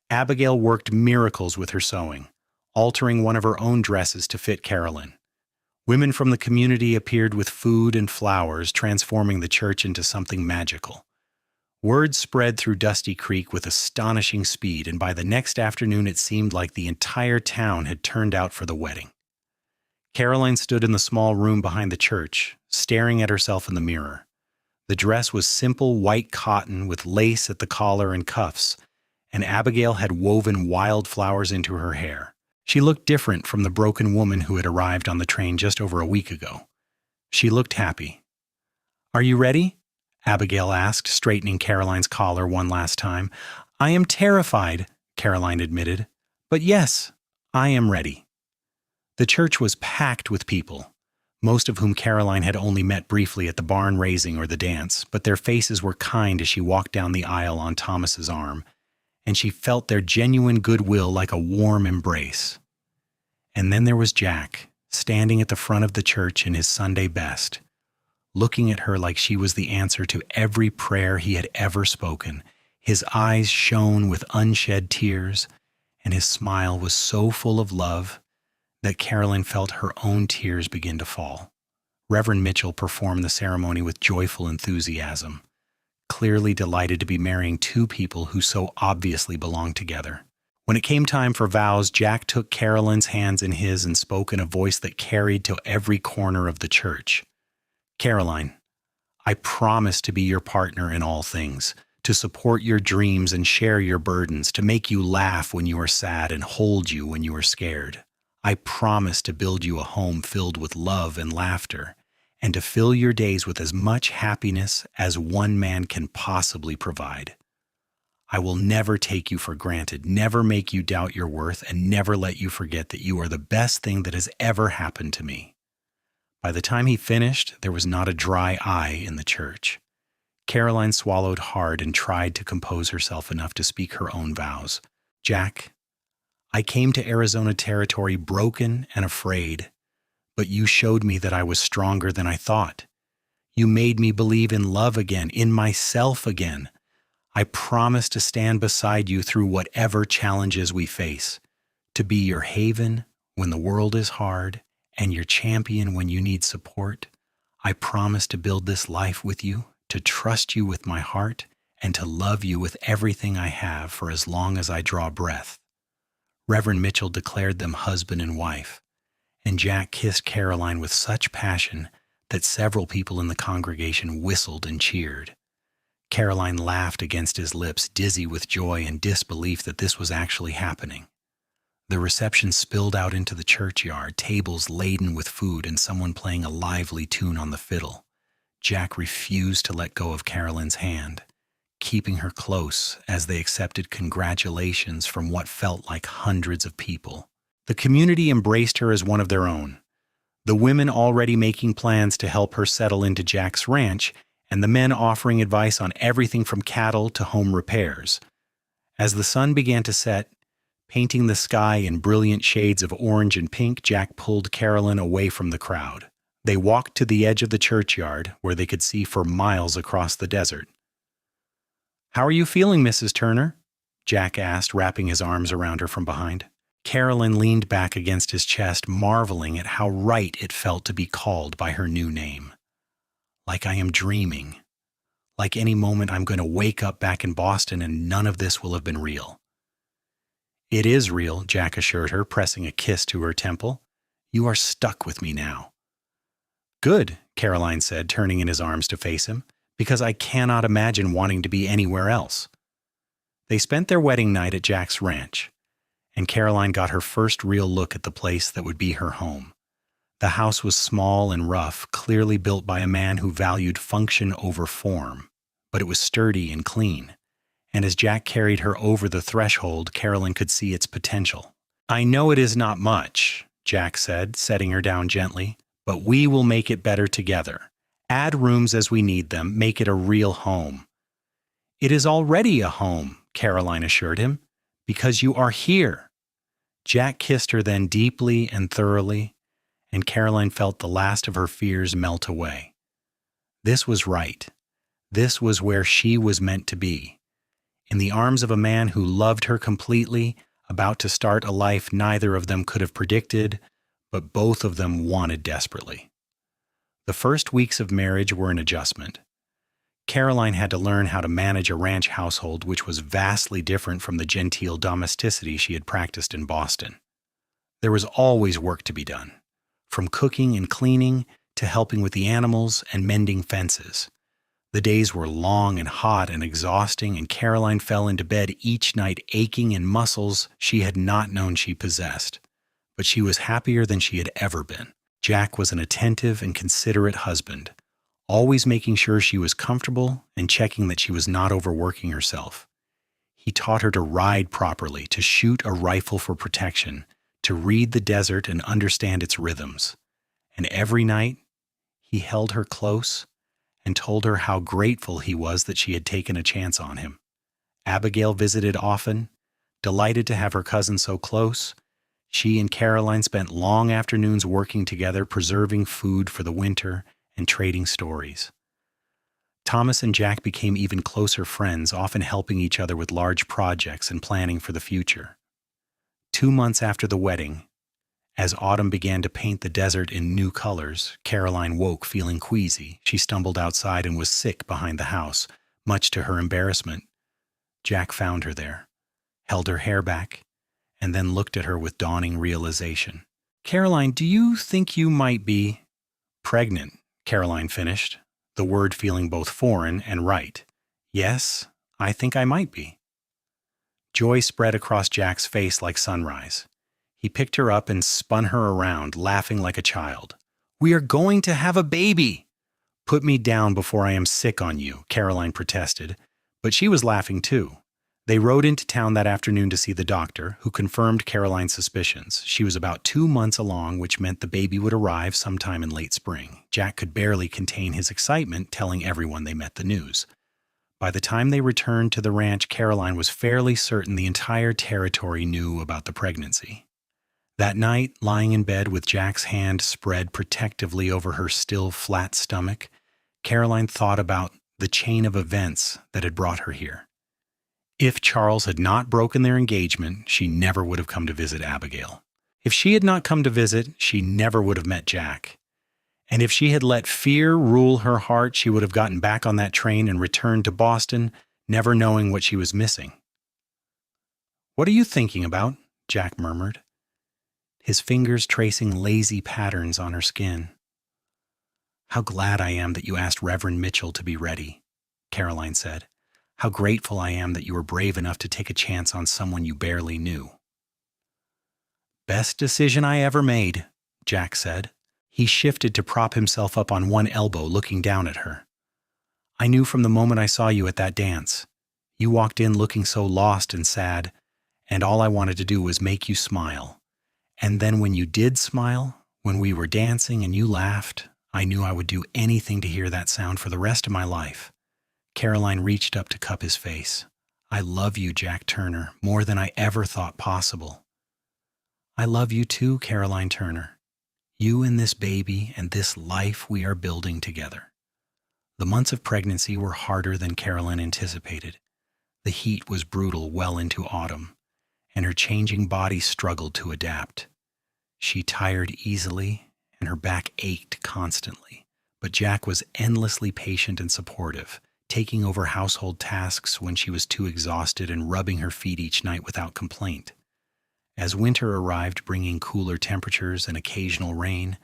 Abigail worked miracles with her sewing, altering one of her own dresses to fit Caroline. Women from the community appeared with food and flowers, transforming the church into something magical. Word spread through Dusty Creek with astonishing speed, and by the next afternoon it seemed like the entire town had turned out for the wedding. Caroline stood in the small room behind the church, staring at herself in the mirror. The dress was simple white cotton with lace at the collar and cuffs, and Abigail had woven wildflowers into her hair. She looked different from the broken woman who had arrived on the train just over a week ago. She looked happy. "Are you ready?" Abigail asked, straightening Caroline's collar one last time. "I am terrified," Caroline admitted, But yes, I am ready. The church was packed with people, most of whom Caroline had only met briefly at the barn raising or the dance, but their faces were kind as she walked down the aisle on Thomas's arm, and she felt their genuine goodwill like a warm embrace. And then there was Jack, standing at the front of the church in his Sunday best, looking at her like she was the answer to every prayer he had ever spoken. His eyes shone with unshed tears, and his smile was so full of love that Caroline felt her own tears begin to fall. Reverend Mitchell performed the ceremony with joyful enthusiasm, clearly delighted to be marrying two people who so obviously belonged together. When it came time for vows, Jack took Caroline's hands in his and spoke in a voice that carried to every corner of the church. Caroline, I promise to be your partner in all things, to support your dreams and share your burdens, to make you laugh when you are sad and hold you when you are scared. I promise to build you a home filled with love and laughter, and to fill your days with as much happiness as one man can possibly provide. I will never take you for granted, never make you doubt your worth, and never let you forget that you are the best thing that has ever happened to me. By the time he finished, there was not a dry eye in the church. Caroline swallowed hard and tried to compose herself enough to speak her own vows. Jack, I came to Arizona Territory broken and afraid, but you showed me that I was stronger than I thought. You made me believe in love again, in myself again. I promise to stand beside you through whatever challenges we face, to be your haven when the world is hard and your champion when you need support. I promise to build this life with you, to trust you with my heart, and to love you with everything I have for as long as I draw breath. Reverend Mitchell declared them husband and wife, and Jack kissed Caroline with such passion that several people in the congregation whistled and cheered. Caroline laughed against his lips, dizzy with joy and disbelief that this was actually happening. The reception spilled out into the churchyard, tables laden with food and someone playing a lively tune on the fiddle. Jack refused to let go of Caroline's hand, keeping her close as they accepted congratulations from what felt like hundreds of people. The community embraced her as one of their own, the women already making plans to help her settle into Jack's ranch, and the men offering advice on everything from cattle to home repairs. As the sun began to set, painting the sky in brilliant shades of orange and pink, Jack pulled Caroline away from the crowd. They walked to the edge of the churchyard, where they could see for miles across the desert. "How are you feeling, Mrs. Turner?" Jack asked, wrapping his arms around her from behind. Caroline leaned back against his chest, marveling at how right it felt to be called by her new name. Like I am dreaming. Like any moment I'm going to wake up back in Boston and none of this will have been real. "It is real," Jack assured her, pressing a kiss to her temple. "You are stuck with me now." "Good," Caroline said, turning in his arms to face him, "because I cannot imagine wanting to be anywhere else." They spent their wedding night at Jack's ranch, and Caroline got her first real look at the place that would be her home. The house was small and rough, clearly built by a man who valued function over form, but it was sturdy and clean. And as Jack carried her over the threshold, Caroline could see its potential. "I know it is not much," Jack said, setting her down gently, "but we will make it better together. Add rooms as we need them, make it a real home." "It is already a home," Caroline assured him, "because you are here." Jack kissed her then deeply and thoroughly, and Caroline felt the last of her fears melt away. This was right. This was where she was meant to be, in the arms of a man who loved her completely, about to start a life neither of them could have predicted, but both of them wanted desperately. The first weeks of marriage were an adjustment. Caroline had to learn how to manage a ranch household which was vastly different from the genteel domesticity she had practiced in Boston. There was always work to be done, from cooking and cleaning to helping with the animals and mending fences. The days were long and hot and exhausting, and Caroline fell into bed each night aching in muscles she had not known she possessed. But she was happier than she had ever been. Jack was an attentive and considerate husband, always making sure she was comfortable and checking that she was not overworking herself. He taught her to ride properly, to shoot a rifle for protection, to read the desert and understand its rhythms. And every night, he held her close and told her how grateful he was that she had taken a chance on him. Abigail visited often, delighted to have her cousin so close. She and Caroline spent long afternoons working together, preserving food for the winter and trading stories. Thomas and Jack became even closer friends, often helping each other with large projects and planning for the future. 2 months after the wedding, as autumn began to paint the desert in new colors, Caroline woke feeling queasy. She stumbled outside and was sick behind the house, much to her embarrassment. Jack found her there, held her hair back, and then looked at her with dawning realization. "Caroline, do you think you might be—" "Pregnant," Caroline finished, the word feeling both foreign and right. "Yes, I think I might be." Joy spread across Jack's face like sunrise. He picked her up and spun her around, laughing like a child. "We are going to have a baby!" "Put me down before I am sick on you," Caroline protested, but she was laughing too. They rode into town that afternoon to see the doctor, who confirmed Caroline's suspicions. She was about 2 months along, which meant the baby would arrive sometime in late spring. Jack could barely contain his excitement, telling everyone they met the news. By the time they returned to the ranch, Caroline was fairly certain the entire territory knew about the pregnancy. That night, lying in bed with Jack's hand spread protectively over her still flat stomach, Caroline thought about the chain of events that had brought her here. If Charles had not broken their engagement, she never would have come to visit Abigail. If she had not come to visit, she never would have met Jack. And if she had let fear rule her heart, she would have gotten back on that train and returned to Boston, never knowing what she was missing. "What are you thinking about?" Jack murmured, his fingers tracing lazy patterns on her skin. "How glad I am that you asked Reverend Mitchell to be ready," Caroline said. "How grateful I am that you were brave enough to take a chance on someone you barely knew." "Best decision I ever made," Jack said. He shifted to prop himself up on one elbow, looking down at her. "I knew from the moment I saw you at that dance. You walked in looking so lost and sad, and all I wanted to do was make you smile. And then when you did smile, when we were dancing and you laughed, I knew I would do anything to hear that sound for the rest of my life." Caroline reached up to cup his face. "I love you, Jack Turner, more than I ever thought possible." "I love you too, Caroline Turner. You and this baby and this life we are building together." The months of pregnancy were harder than Caroline anticipated. The heat was brutal well into autumn, and her changing body struggled to adapt. She tired easily, and her back ached constantly, but Jack was endlessly patient and supportive, taking over household tasks when she was too exhausted and rubbing her feet each night without complaint. As winter arrived, bringing cooler temperatures and occasional rain,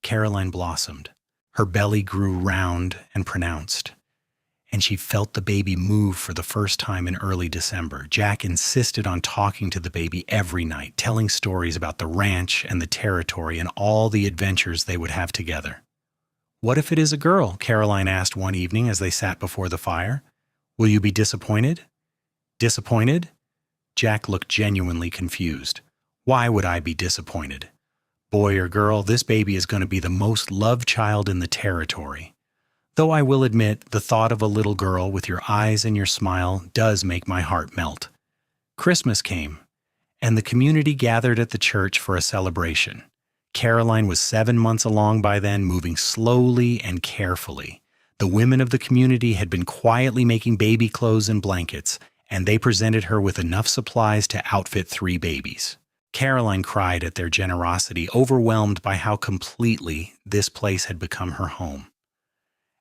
Caroline blossomed. Her belly grew round and pronounced, and she felt the baby move for the first time in early December. Jack insisted on talking to the baby every night, telling stories about the ranch and the territory and all the adventures they would have together. "What if it is a girl?" Caroline asked one evening as they sat before the fire. "Will you be disappointed?" "Disappointed?" Jack looked genuinely confused. "Why would I be disappointed? Boy or girl, this baby is going to be the most loved child in the territory. Though I will admit, the thought of a little girl with your eyes and your smile does make my heart melt." Christmas came, and the community gathered at the church for a celebration. Caroline was 7 months along by then, moving slowly and carefully. The women of the community had been quietly making baby clothes and blankets, and they presented her with enough supplies to outfit 3 babies. Caroline cried at their generosity, overwhelmed by how completely this place had become her home.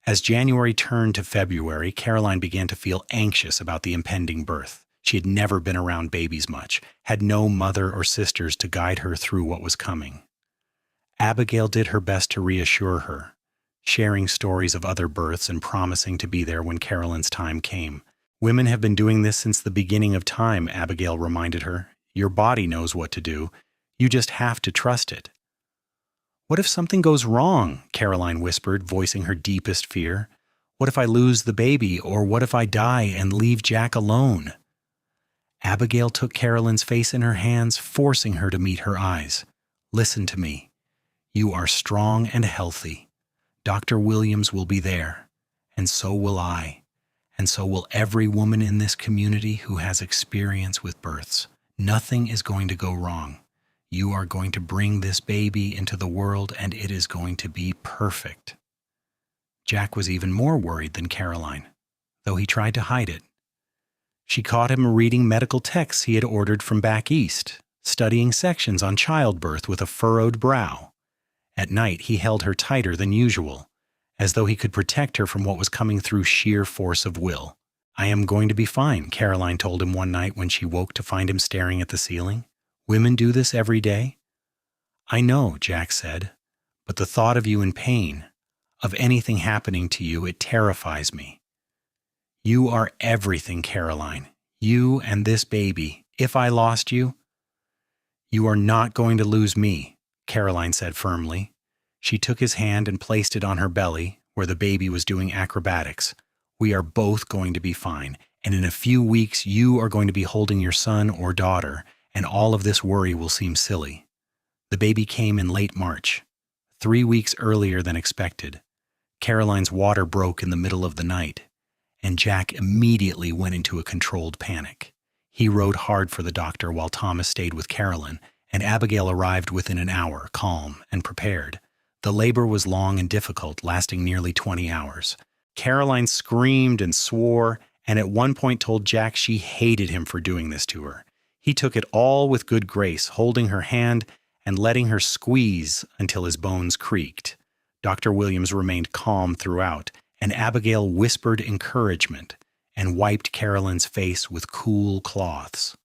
As January turned to February, Caroline began to feel anxious about the impending birth. She had never been around babies much, had no mother or sisters to guide her through what was coming. Abigail did her best to reassure her, sharing stories of other births and promising to be there when Caroline's time came. "Women have been doing this since the beginning of time," Abigail reminded her. "Your body knows what to do. You just have to trust it." "What if something goes wrong?" Caroline whispered, voicing her deepest fear. "What if I lose the baby, or what if I die and leave Jack alone?" Abigail took Carolyn's face in her hands, forcing her to meet her eyes. "Listen to me. You are strong and healthy. Dr. Williams will be there, and so will I, and so will every woman in this community who has experience with births. Nothing is going to go wrong. You are going to bring this baby into the world, and it is going to be perfect." Jack was even more worried than Caroline, though he tried to hide it. She caught him reading medical texts he had ordered from back east, studying sections on childbirth with a furrowed brow. At night, he held her tighter than usual, as though he could protect her from what was coming through sheer force of will. "I am going to be fine," Caroline told him one night when she woke to find him staring at the ceiling. "Women do this every day." "I know," Jack said, "but the thought of you in pain, of anything happening to you, it terrifies me." "You are everything, Caroline. You and this baby. If I lost you—" "You are not going to lose me," Caroline said firmly. She took his hand and placed it on her belly, where the baby was doing acrobatics. "We are both going to be fine, and in a few weeks you are going to be holding your son or daughter, and all of this worry will seem silly." The baby came in late March, 3 weeks earlier than expected. Caroline's water broke in the middle of the night, and Jack immediately went into a controlled panic. He rode hard for the doctor while Thomas stayed with Caroline, and Abigail arrived within an hour, calm and prepared. The labor was long and difficult, lasting nearly 20 hours. Caroline screamed and swore, and at one point told Jack she hated him for doing this to her. He took it all with good grace, holding her hand and letting her squeeze until his bones creaked. Dr. Williams remained calm throughout, and Abigail whispered encouragement and wiped Caroline's face with cool cloths.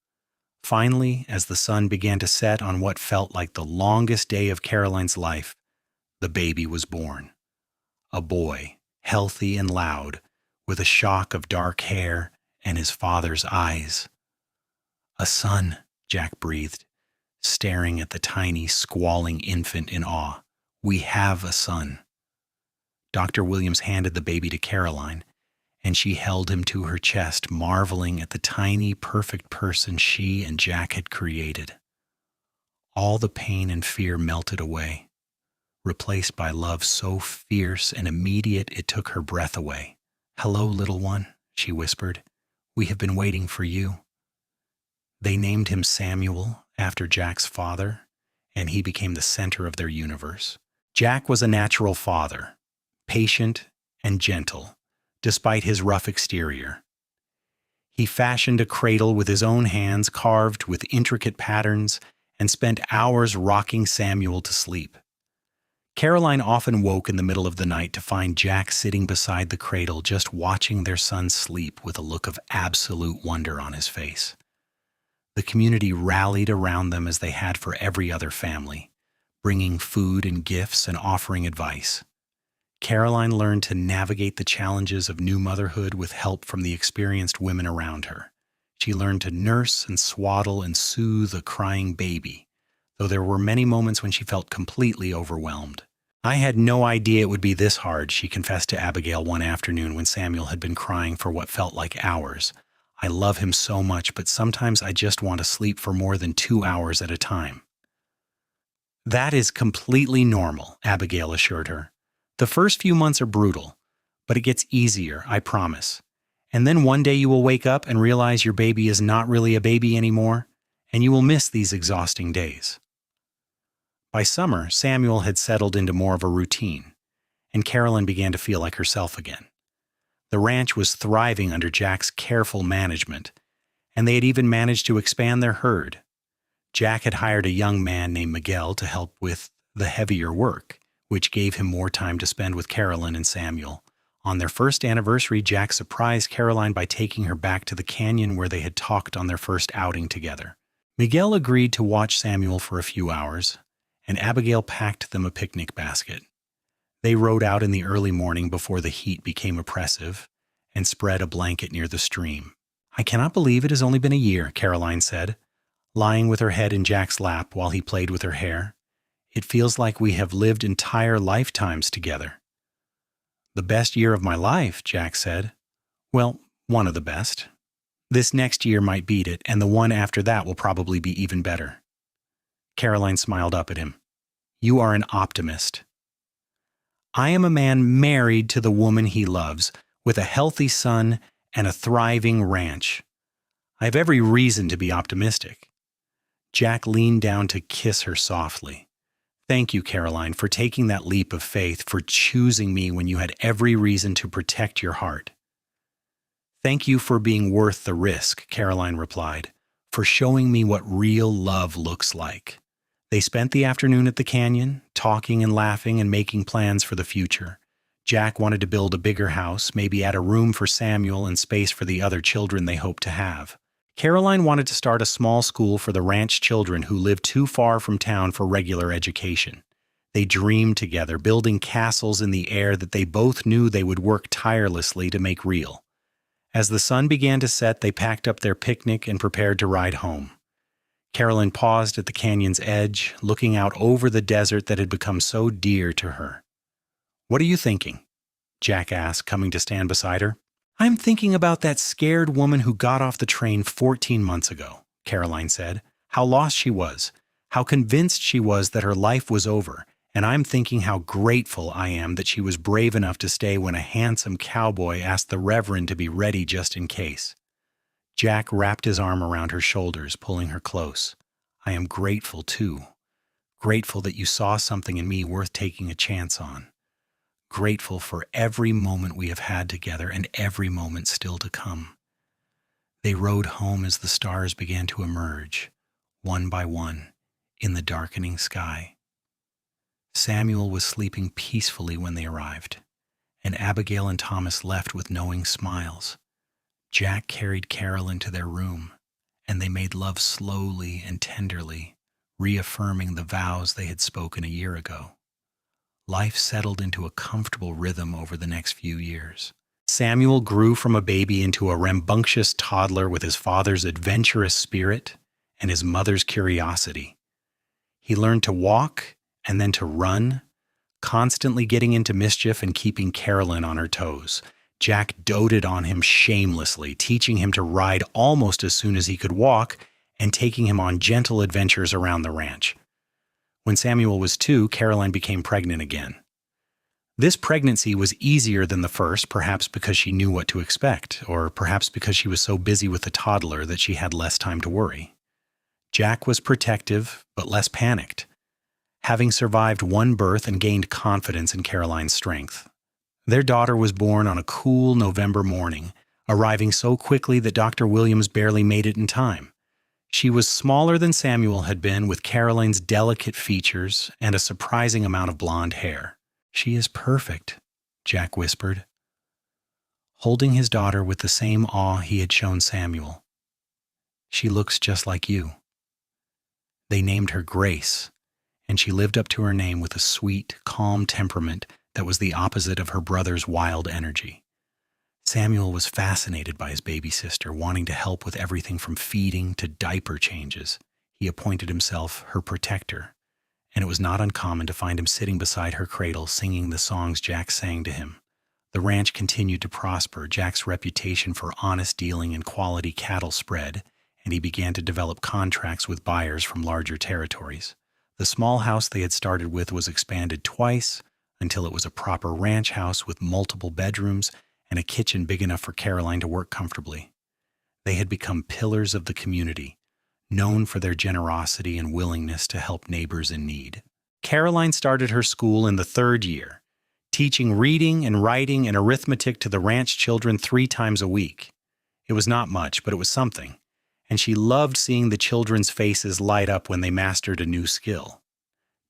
Finally, as the sun began to set on what felt like the longest day of Caroline's life, the baby was born. A boy, healthy and loud, with a shock of dark hair and his father's eyes. "A son," Jack breathed, staring at the tiny, squalling infant in awe. "We have a son." Dr. Williams handed the baby to Caroline, and she held him to her chest, marveling at the tiny, perfect person she and Jack had created. All the pain and fear melted away, replaced by love so fierce and immediate it took her breath away. "Hello, little one," she whispered. "We have been waiting for you." They named him Samuel after Jack's father, and he became the center of their universe. Jack was a natural father, patient and gentle, despite his rough exterior. He fashioned a cradle with his own hands carved with intricate patterns and spent hours rocking Samuel to sleep. Caroline often woke in the middle of the night to find Jack sitting beside the cradle just watching their son sleep with a look of absolute wonder on his face. The community rallied around them as they had for every other family, bringing food and gifts and offering advice. Caroline learned to navigate the challenges of new motherhood with help from the experienced women around her. She learned to nurse and swaddle and soothe a crying baby, though there were many moments when she felt completely overwhelmed. "I had no idea it would be this hard," she confessed to Abigail one afternoon when Samuel had been crying for what felt like hours. "I love him so much, but sometimes I just want to sleep for more than 2 hours at a time." "That is completely normal," Abigail assured her. "The first few months are brutal, but it gets easier, I promise. And then one day you will wake up and realize your baby is not really a baby anymore, and you will miss these exhausting days." By summer, Samuel had settled into more of a routine, and Caroline began to feel like herself again. The ranch was thriving under Jack's careful management, and they had even managed to expand their herd. Jack had hired a young man named Miguel to help with the heavier work, which gave him more time to spend with Caroline and Samuel. On their first anniversary, Jack surprised Caroline by taking her back to the canyon where they had talked on their first outing together. Miguel agreed to watch Samuel for a few hours, and Abigail packed them a picnic basket. They rode out in the early morning before the heat became oppressive and spread a blanket near the stream. "I cannot believe it has only been a year," Caroline said, lying with her head in Jack's lap while he played with her hair. "It feels like we have lived entire lifetimes together." "The best year of my life," Jack said. "Well, one of the best. This next year might beat it, and the one after that will probably be even better. Caroline smiled up at him. You are an optimist. I am a man married to the woman he loves, with a healthy son and a thriving ranch. I have every reason to be optimistic. Jack leaned down to kiss her softly. Thank you, Caroline, for taking that leap of faith, for choosing me when you had every reason to protect your heart. Thank you for being worth the risk, Caroline replied, for showing me what real love looks like. They spent the afternoon at the canyon, talking and laughing and making plans for the future. Jack wanted to build a bigger house, maybe add a room for Samuel and space for the other children they hoped to have. Caroline wanted to start a small school for the ranch children who lived too far from town for regular education. They dreamed together, building castles in the air that they both knew they would work tirelessly to make real. As the sun began to set, they packed up their picnic and prepared to ride home. Caroline paused at the canyon's edge, looking out over the desert that had become so dear to her. What are you thinking? Jack asked, coming to stand beside her. I'm thinking about that scared woman who got off the train 14 months ago, Caroline said. How lost she was, how convinced she was that her life was over, and I'm thinking how grateful I am that she was brave enough to stay when a handsome cowboy asked the Reverend to be ready just in case. Jack wrapped his arm around her shoulders, pulling her close. I am grateful, too. Grateful that you saw something in me worth taking a chance on. Grateful for every moment we have had together and every moment still to come. They rode home as the stars began to emerge, one by one, in the darkening sky. Samuel was sleeping peacefully when they arrived, and Abigail and Thomas left with knowing smiles. Jack carried Carol into their room, and they made love slowly and tenderly, reaffirming the vows they had spoken a year ago. Life settled into a comfortable rhythm over the next few years. Samuel grew from a baby into a rambunctious toddler with his father's adventurous spirit and his mother's curiosity. He learned to walk and then to run, constantly getting into mischief and keeping Carolyn on her toes. Jack doted on him shamelessly, teaching him to ride almost as soon as he could walk and taking him on gentle adventures around the ranch. When Samuel was 2, Caroline became pregnant again. This pregnancy was easier than the first, perhaps because she knew what to expect, or perhaps because she was so busy with the toddler that she had less time to worry. Jack was protective, but less panicked, having survived one birth and gained confidence in Caroline's strength. Their daughter was born on a cool November morning, arriving so quickly that Dr. Williams barely made it in time. She was smaller than Samuel had been, with Caroline's delicate features and a surprising amount of blonde hair. She is perfect, Jack whispered, holding his daughter with the same awe he had shown Samuel. She looks just like you. They named her Grace, and she lived up to her name with a sweet, calm temperament that was the opposite of her brother's wild energy. Samuel was fascinated by his baby sister, wanting to help with everything from feeding to diaper changes. He appointed himself her protector, and it was not uncommon to find him sitting beside her cradle singing the songs Jack sang to him. The ranch continued to prosper. Jack's reputation for honest dealing and quality cattle spread, and he began to develop contracts with buyers from larger territories. The small house they had started with was expanded twice until it was a proper ranch house with multiple bedrooms and a kitchen big enough for Caroline to work comfortably. They had become pillars of the community, known for their generosity and willingness to help neighbors in need. Caroline started her school in the 3rd year, teaching reading and writing and arithmetic to the ranch children 3 times a week. It was not much, but it was something, and she loved seeing the children's faces light up when they mastered a new skill.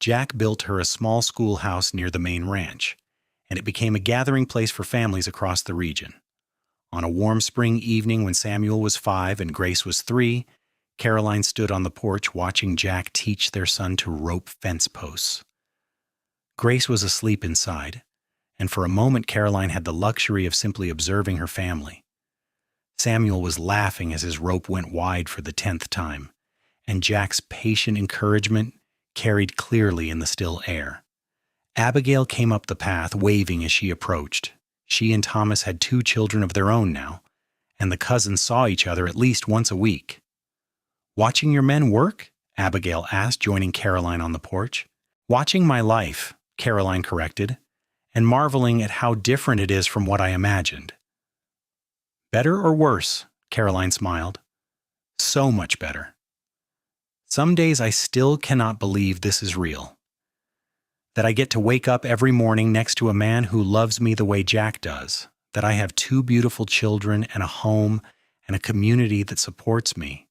Jack built her a small schoolhouse near the main ranch, and it became a gathering place for families across the region. On a warm spring evening when Samuel was 5 and Grace was 3, Caroline stood on the porch watching Jack teach their son to rope fence posts. Grace was asleep inside, and for a moment Caroline had the luxury of simply observing her family. Samuel was laughing as his rope went wide for the 10th time, and Jack's patient encouragement carried clearly in the still air. Abigail came up the path, waving as she approached. She and Thomas had 2 children of their own now. and the cousins saw each other at least once a week. "Watching your men work?" Abigail asked, joining Caroline on the porch. "Watching my life," Caroline corrected, "and marveling at how different it is from what I imagined." "Better or worse?" Caroline smiled. "So much better. Some days I still cannot believe this is real. That I get to wake up every morning next to a man who loves me the way Jack does. That I have 2 beautiful children and a home and a community that supports me."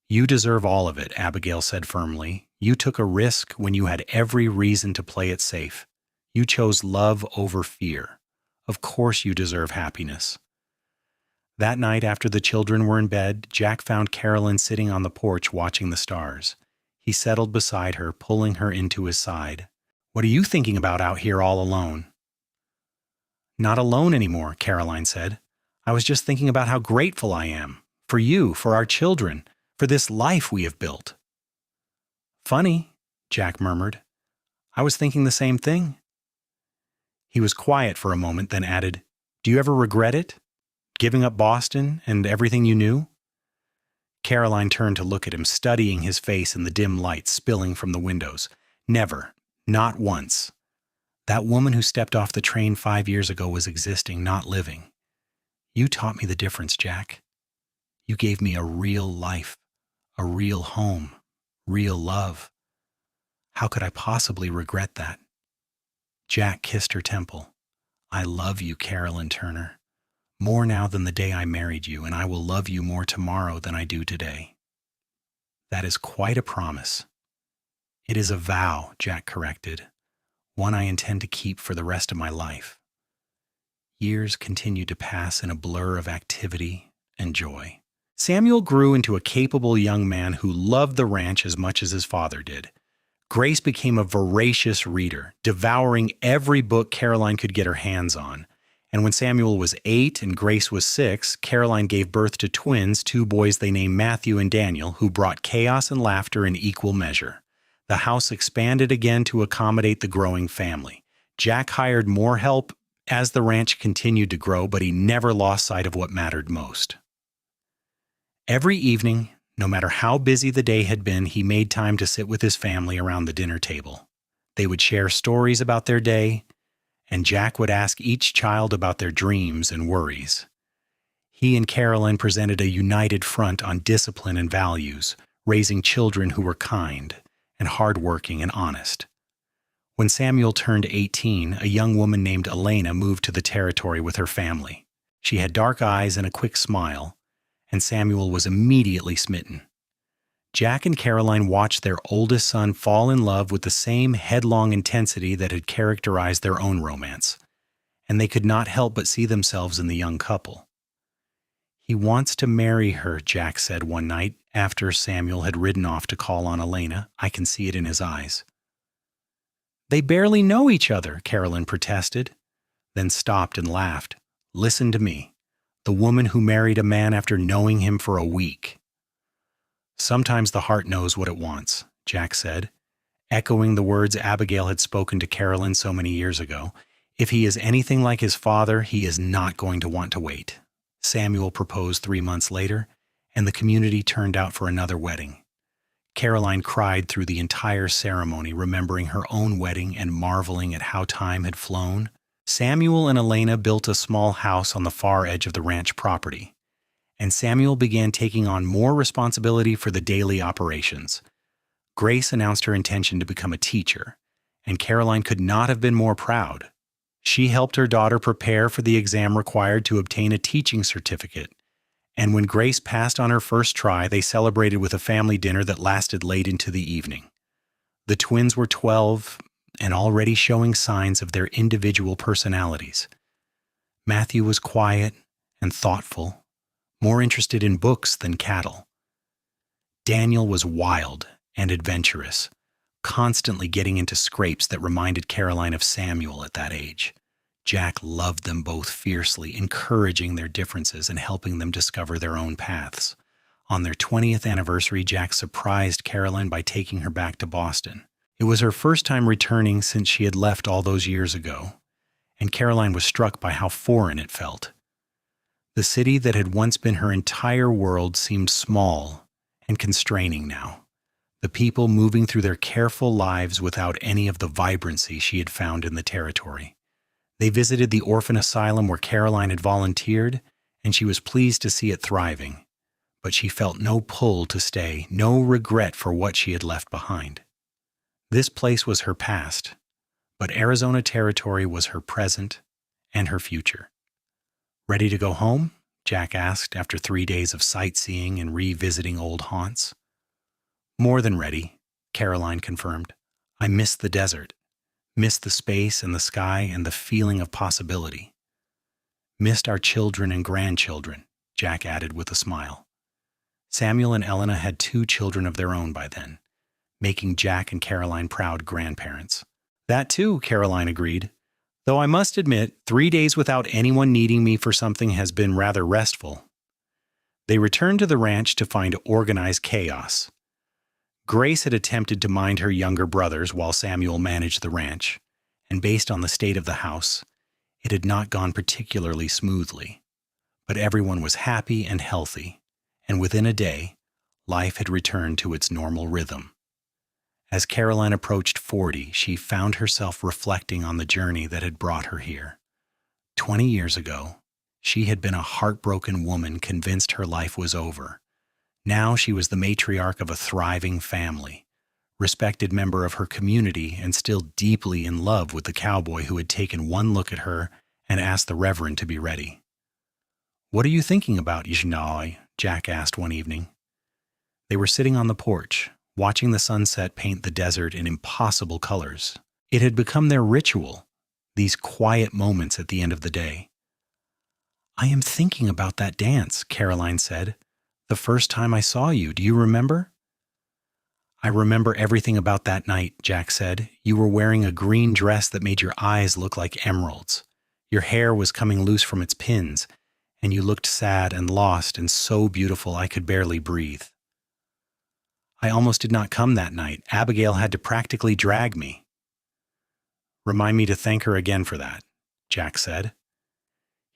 "You deserve all of it," Abigail said firmly. "You took a risk when you had every reason to play it safe. You chose love over fear. Of course you deserve happiness." That night, after the children were in bed, Jack found Carolyn sitting on the porch watching the stars. He settled beside her, pulling her into his side. "What are you thinking about out here all alone?" "Not alone anymore," Caroline said. "I was just thinking about how grateful I am. For you, for our children, for this life we have built." "Funny," Jack murmured. "I was thinking the same thing." He was quiet for a moment, then added, "Do you ever regret it? Giving up Boston and everything you knew?" Caroline turned to look at him, studying his face in the dim light spilling from the windows. "Never. Not once. That woman who stepped off the train 5 years ago was existing, not living. You taught me the difference, Jack. You gave me a real life, a real home, real love. How could I possibly regret that?" Jack kissed her temple. "I love you, Carolyn Turner. More now than the day I married you, and I will love you more tomorrow than I do today." "That is quite a promise." "It is a vow," Jack corrected. "One I intend to keep for the rest of my life." Years continued to pass in a blur of activity and joy. Samuel grew into a capable young man who loved the ranch as much as his father did. Grace became a voracious reader, devouring every book Caroline could get her hands on. And when Samuel was 8 and Grace was 6, Caroline gave birth to twins, 2 boys they named Matthew and Daniel, who brought chaos and laughter in equal measure. The house expanded again to accommodate the growing family. Jack hired more help as the ranch continued to grow, but he never lost sight of what mattered most. Every evening, no matter how busy the day had been, he made time to sit with his family around the dinner table. They would share stories about their day, and Jack would ask each child about their dreams and worries. He and Caroline presented a united front on discipline and values, raising children who were kind and hardworking and honest. When Samuel turned 18, a young woman named Elena moved to the territory with her family. She had dark eyes and a quick smile, and Samuel was immediately smitten. Jack and Caroline watched their oldest son fall in love with the same headlong intensity that had characterized their own romance, and they could not help but see themselves in the young couple. "He wants to marry her," Jack said one night after Samuel had ridden off to call on Elena. "I can see it in his eyes." "They barely know each other," Caroline protested, then stopped and laughed. "Listen to me. The woman who married a man after knowing him for a week." "Sometimes the heart knows what it wants," Jack said, echoing the words Abigail had spoken to Caroline so many years ago. "If he is anything like his father, he is not going to want to wait." Samuel proposed 3 months later, and the community turned out for another wedding. Caroline cried through the entire ceremony, remembering her own wedding and marveling at how time had flown. Samuel and Elena built a small house on the far edge of the ranch property, and Samuel began taking on more responsibility for the daily operations. Grace announced her intention to become a teacher, and Caroline could not have been more proud. She helped her daughter prepare for the exam required to obtain a teaching certificate, and when Grace passed on her first try, they celebrated with a family dinner that lasted late into the evening. The twins were 12 and already showing signs of their individual personalities. Matthew was quiet and thoughtful, more interested in books than cattle. Daniel was wild and adventurous, constantly getting into scrapes that reminded Caroline of Samuel at that age. Jack loved them both fiercely, encouraging their differences and helping them discover their own paths. On their 20th anniversary, Jack surprised Caroline by taking her back to Boston. It was her first time returning since she had left all those years ago, and Caroline was struck by how foreign it felt. The city that had once been her entire world seemed small and constraining now, the people moving through their careful lives without any of the vibrancy she had found in the territory. They visited the orphan asylum where Caroline had volunteered, and she was pleased to see it thriving. But she felt no pull to stay, no regret for what she had left behind. This place was her past, but Arizona Territory was her present and her future. "Ready to go home?" Jack asked after 3 days of sightseeing and revisiting old haunts. "More than ready," Caroline confirmed. "I miss the desert, miss the space and the sky and the feeling of possibility. Missed our children and grandchildren," Jack added with a smile. Samuel and Elena had 2 children of their own by then, making Jack and Caroline proud grandparents. "That too," Caroline agreed. "Though I must admit, 3 days without anyone needing me for something has been rather restful." They returned to the ranch to find organized chaos. Grace had attempted to mind her younger brothers while Samuel managed the ranch, and based on the state of the house, it had not gone particularly smoothly. But everyone was happy and healthy, and within a day, life had returned to its normal rhythm. As Caroline approached 40, she found herself reflecting on the journey that had brought her here. 20 years ago, she had been a heartbroken woman convinced her life was over. Now she was the matriarch of a thriving family, respected member of her community, and still deeply in love with the cowboy who had taken one look at her and asked the Reverend to be ready. "What are you thinking about, Yishnoi?" Jack asked one evening. They were sitting on the porch, watching the sunset paint the desert in impossible colors. It had become their ritual, these quiet moments at the end of the day. "I am thinking about that dance," Caroline said. "The first time I saw you, do you remember?" "I remember everything about that night," Jack said. "You were wearing a green dress that made your eyes look like emeralds. Your hair was coming loose from its pins, and you looked sad and lost and so beautiful I could barely breathe. I almost did not come that night. Abigail had to practically drag me." "Remind me to thank her again for that," Jack said.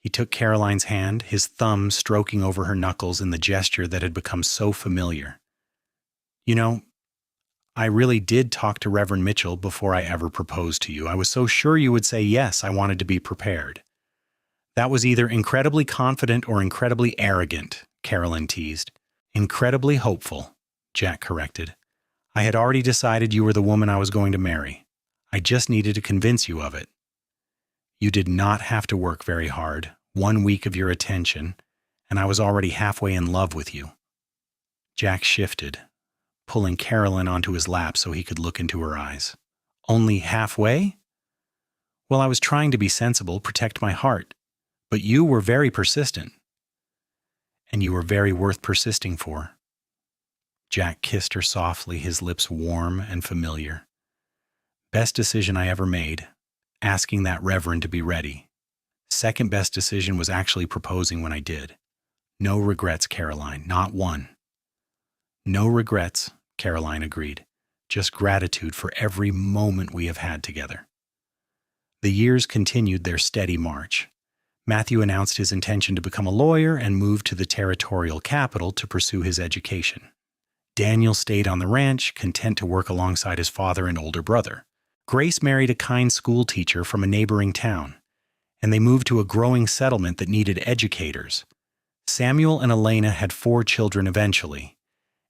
He took Caroline's hand, his thumb stroking over her knuckles in the gesture that had become so familiar. "You know, I really did talk to Reverend Mitchell before I ever proposed to you. I was so sure you would say yes, I wanted to be prepared." "That was either incredibly confident or incredibly arrogant," Caroline teased. "Incredibly hopeful," Jack corrected. "I had already decided you were the woman I was going to marry. I just needed to convince you of it. You did not have to work very hard, 1 week of your attention, and I was already halfway in love with you." Jack shifted, pulling Caroline onto his lap so he could look into her eyes. "Only halfway?" "Well, I was trying to be sensible, protect my heart, but you were very persistent. And you were very worth persisting for." Jack kissed her softly, his lips warm and familiar. "Best decision I ever made, asking that Reverend to be ready. Second best decision was actually proposing when I did. No regrets, Caroline, not one." "No regrets," Caroline agreed. "Just gratitude for every moment we have had together." The years continued their steady march. Matthew announced his intention to become a lawyer and moved to the territorial capital to pursue his education. Daniel stayed on the ranch, content to work alongside his father and older brother. Grace married a kind school teacher from a neighboring town, and they moved to a growing settlement that needed educators. Samuel and Elena had 4 children eventually,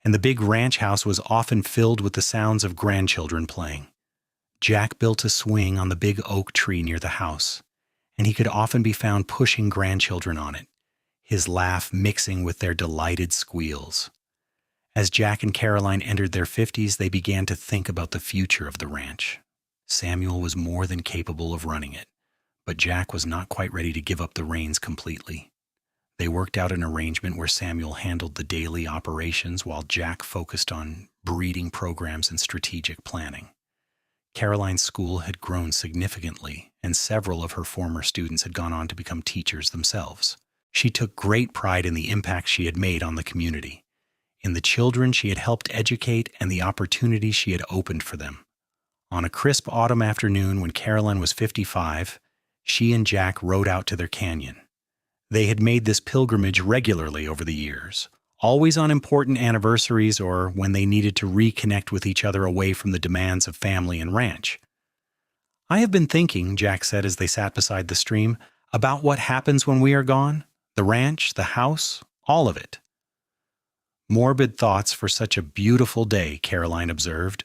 and the big ranch house was often filled with the sounds of grandchildren playing. Jack built a swing on the big oak tree near the house, and he could often be found pushing grandchildren on it, his laugh mixing with their delighted squeals. As Jack and Caroline entered their 50s, they began to think about the future of the ranch. Samuel was more than capable of running it, but Jack was not quite ready to give up the reins completely. They worked out an arrangement where Samuel handled the daily operations while Jack focused on breeding programs and strategic planning. Caroline's school had grown significantly, and several of her former students had gone on to become teachers themselves. She took great pride in the impact she had made on the community, in the children she had helped educate, and the opportunities she had opened for them. On a crisp autumn afternoon when Caroline was 55, she and Jack rode out to their canyon. They had made this pilgrimage regularly over the years, always on important anniversaries or when they needed to reconnect with each other away from the demands of family and ranch. "I have been thinking," Jack said as they sat beside the stream, "about what happens when we are gone. The ranch, the house, all of it." "Morbid thoughts for such a beautiful day," Caroline observed,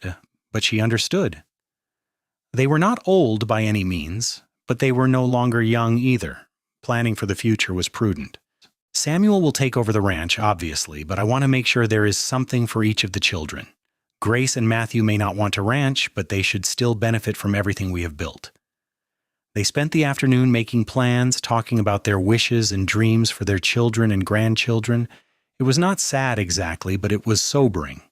but she understood. They were not old by any means, but they were no longer young either. Planning for the future was prudent. "Samuel will take over the ranch, obviously, but I want to make sure there is something for each of the children. Grace and Matthew may not want to ranch, but they should still benefit from everything we have built." They spent the afternoon making plans, talking about their wishes and dreams for their children and grandchildren. It was not sad exactly, but it was sobering.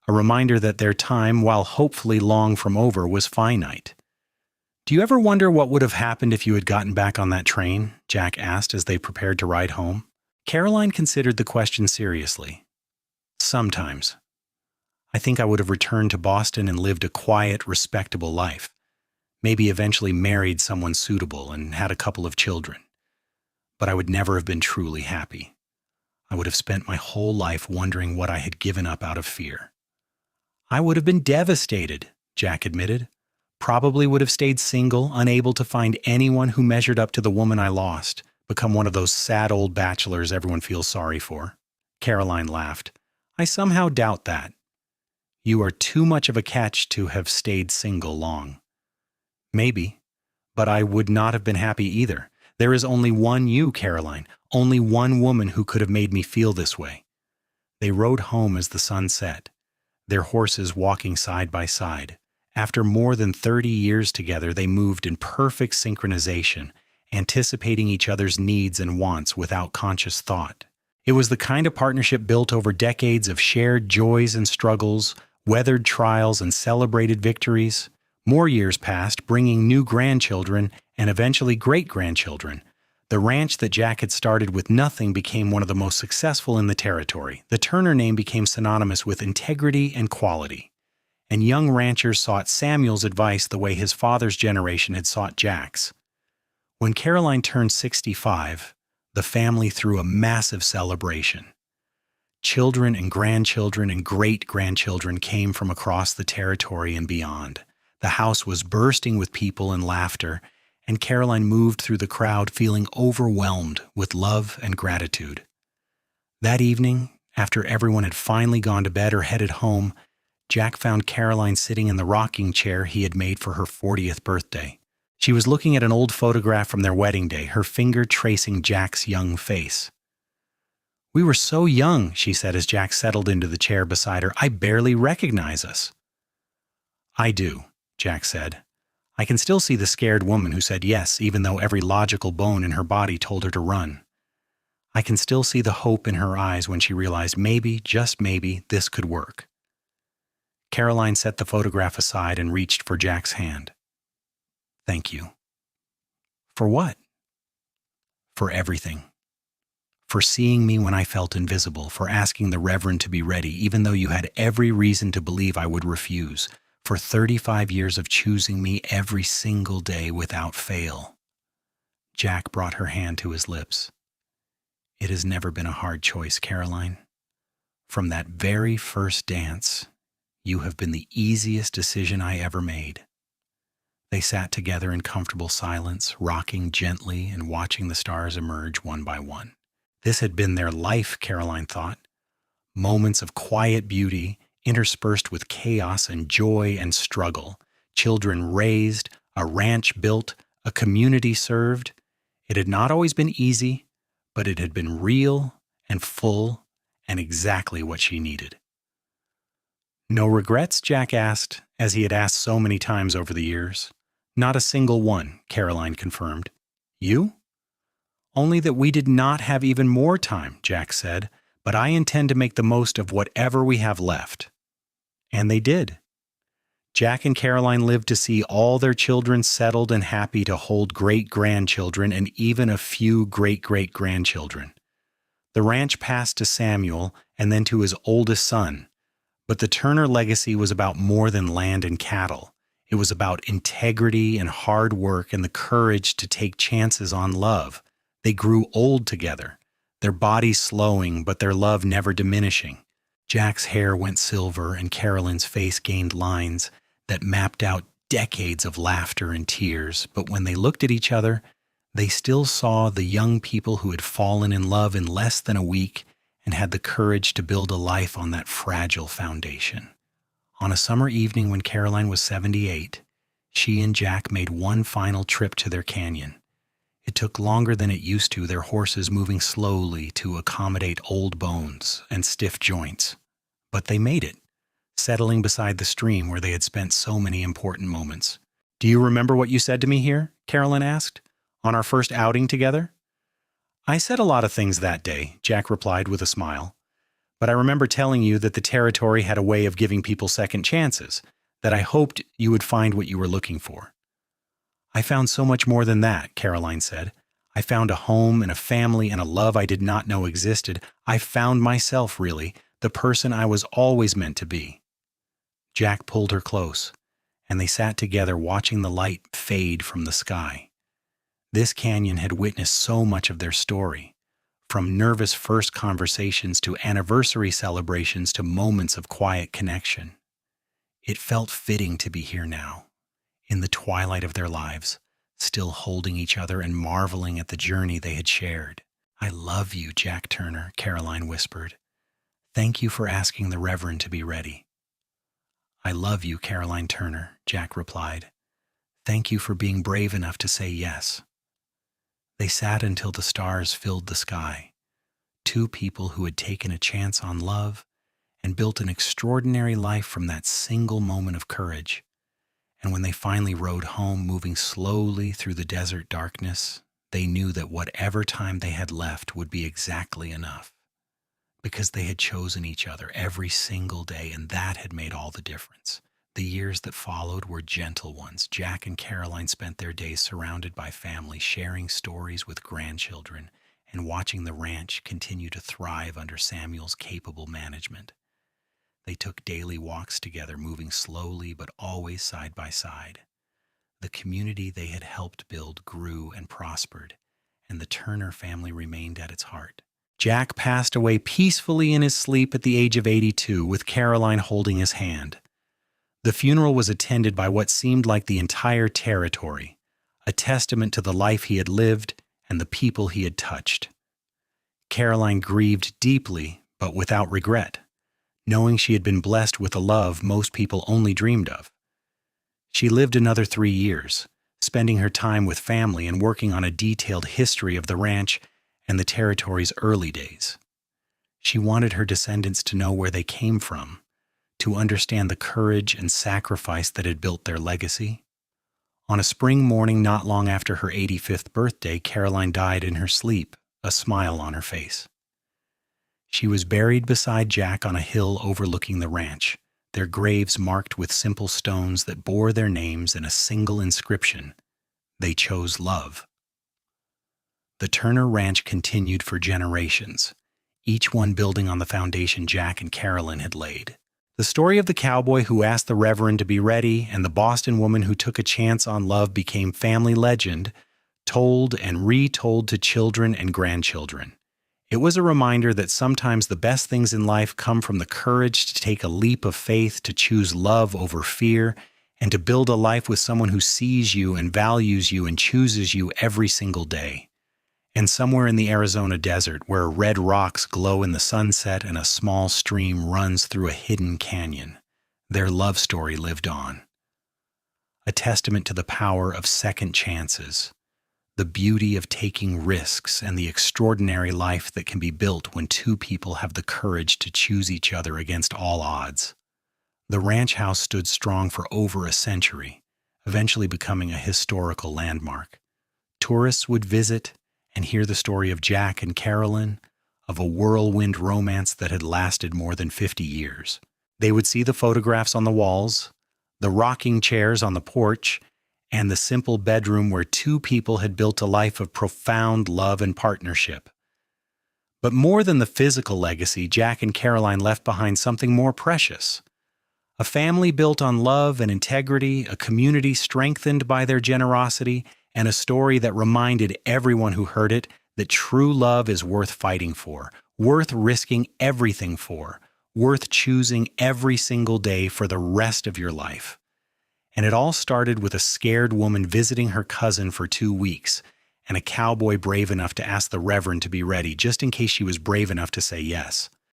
A reminder that their time, while hopefully long from over, was finite. "Do you ever wonder what would have happened if you had gotten back on that train?" Jack asked as they prepared to ride home. Caroline considered the question seriously. "Sometimes. I think I would have returned to Boston and lived a quiet, respectable life. Maybe eventually married someone suitable and had a couple of children. But I would never have been truly happy. I would have spent my whole life wondering what I had given up out of fear." "I would have been devastated," Jack admitted. "Probably would have stayed single, unable to find anyone who measured up to the woman I lost, become one of those sad old bachelors everyone feels sorry for." Caroline laughed. "I somehow doubt that. You are too much of a catch to have stayed single long." "Maybe, but I would not have been happy either. There is only one you, Caroline, only one woman who could have made me feel this way." They rode home as the sun set, their horses walking side by side. After more than 30 years together, they moved in perfect synchronization, anticipating each other's needs and wants without conscious thought. It was the kind of partnership built over decades of shared joys and struggles, weathered trials and celebrated victories. More years passed, bringing new grandchildren and eventually great-grandchildren. The ranch that Jack had started with nothing became one of the most successful in the territory. The Turner name became synonymous with integrity and quality. And young ranchers sought Samuel's advice the way his father's generation had sought Jack's. When Caroline turned 65, the family threw a massive celebration. Children and grandchildren and great-grandchildren came from across the territory and beyond. The house was bursting with people and laughter, and Caroline moved through the crowd feeling overwhelmed with love and gratitude. That evening, after everyone had finally gone to bed or headed home, Jack found Caroline sitting in the rocking chair he had made for her 40th birthday. She was looking at an old photograph from their wedding day, her finger tracing Jack's young face. "We were so young," she said as Jack settled into the chair beside her. "I barely recognize us." "I do," Jack said. "I can still see the scared woman who said yes, even though every logical bone in her body told her to run. I can still see the hope in her eyes when she realized maybe, just maybe, this could work." Caroline set the photograph aside and reached for Jack's hand. "Thank you." "For what?" "For everything. For seeing me when I felt invisible, for asking the Reverend to be ready, even though you had every reason to believe I would refuse, for 35 years of choosing me every single day without fail." Jack brought her hand to his lips. "It has never been a hard choice, Caroline. From that very first dance, you have been the easiest decision I ever made." They sat together in comfortable silence, rocking gently and watching the stars emerge one by one. This had been their life, Caroline thought. Moments of quiet beauty, interspersed with chaos and joy and struggle. Children raised, a ranch built, a community served. It had not always been easy, but it had been real and full and exactly what she needed. "No regrets?" Jack asked, as he had asked so many times over the years. "Not a single one," Caroline confirmed. "You?" "Only that we did not have even more time," Jack said, "but I intend to make the most of whatever we have left." And they did. Jack and Caroline lived to see all their children settled and happy to hold great-grandchildren and even a few great-great-grandchildren. The ranch passed to Samuel and then to his oldest son, but the Turner legacy was about more than land and cattle. It was about integrity and hard work and the courage to take chances on love, They grew old together, their bodies slowing but their love never diminishing. Jack's hair went silver and Carolyn's face gained lines that mapped out decades of laughter and tears, but when they looked at each other, they still saw the young people who had fallen in love in less than a week and had the courage to build a life on that fragile foundation. On a summer evening when Caroline was 78, she and Jack made one final trip to their canyon. It took longer than it used to, their horses moving slowly to accommodate old bones and stiff joints. But they made it, settling beside the stream where they had spent so many important moments. "Do you remember what you said to me here?" Caroline asked, "on our first outing together?" "I said a lot of things that day," Jack replied with a smile. "But I remember telling you that the territory had a way of giving people second chances, that I hoped you would find what you were looking for." "I found so much more than that," Caroline said. "I found a home and a family and a love I did not know existed. I found myself, really, the person I was always meant to be." Jack pulled her close, and they sat together watching the light fade from the sky. This canyon had witnessed so much of their story, from nervous first conversations to anniversary celebrations to moments of quiet connection. It felt fitting to be here now, in the twilight of their lives, still holding each other and marveling at the journey they had shared. "I love you, Jack Turner," Caroline whispered. "Thank you for asking the Reverend to be ready." "I love you, Caroline Turner," Jack replied. "Thank you for being brave enough to say yes." They sat until the stars filled the sky, two people who had taken a chance on love and built an extraordinary life from that single moment of courage. And when they finally rode home, moving slowly through the desert darkness, they knew that whatever time they had left would be exactly enough, because they had chosen each other every single day, and that had made all the difference. The years that followed were gentle ones. Jack and Caroline spent their days surrounded by family, sharing stories with grandchildren, and watching the ranch continue to thrive under Samuel's capable management. They took daily walks together, moving slowly but always side by side. The community they had helped build grew and prospered, and the Turner family remained at its heart. Jack passed away peacefully in his sleep at the age of 82, with Caroline holding his hand. The funeral was attended by what seemed like the entire territory, a testament to the life he had lived and the people he had touched. Caroline grieved deeply, but without regret, knowing she had been blessed with a love most people only dreamed of. She lived another 3 years, spending her time with family and working on a detailed history of the ranch and the territory's early days. She wanted her descendants to know where they came from, to understand the courage and sacrifice that had built their legacy. On a spring morning not long after her 85th birthday, Caroline died in her sleep, a smile on her face. She was buried beside Jack on a hill overlooking the ranch, their graves marked with simple stones that bore their names and a single inscription: "They chose love." The Turner Ranch continued for generations, each one building on the foundation Jack and Caroline had laid. The story of the cowboy who asked the Reverend to be ready and the Boston woman who took a chance on love became family legend, told and retold to children and grandchildren. It was a reminder that sometimes the best things in life come from the courage to take a leap of faith, to choose love over fear, and to build a life with someone who sees you and values you and chooses you every single day. And somewhere in the Arizona desert, where red rocks glow in the sunset and a small stream runs through a hidden canyon, their love story lived on. A testament to the power of second chances, the beauty of taking risks, and the extraordinary life that can be built when two people have the courage to choose each other against all odds. The ranch house stood strong for over a century, eventually becoming a historical landmark. Tourists would visit and hear the story of Jack and Caroline, of a whirlwind romance that had lasted more than 50 years. They would see the photographs on the walls, the rocking chairs on the porch, and the simple bedroom where two people had built a life of profound love and partnership. But more than the physical legacy, Jack and Caroline left behind something more precious. A family built on love and integrity, a community strengthened by their generosity, and a story that reminded everyone who heard it that true love is worth fighting for, worth risking everything for, worth choosing every single day for the rest of your life. And it all started with a scared woman visiting her cousin for 2 weeks, and a cowboy brave enough to ask the Reverend to be ready just in case she was brave enough to say yes.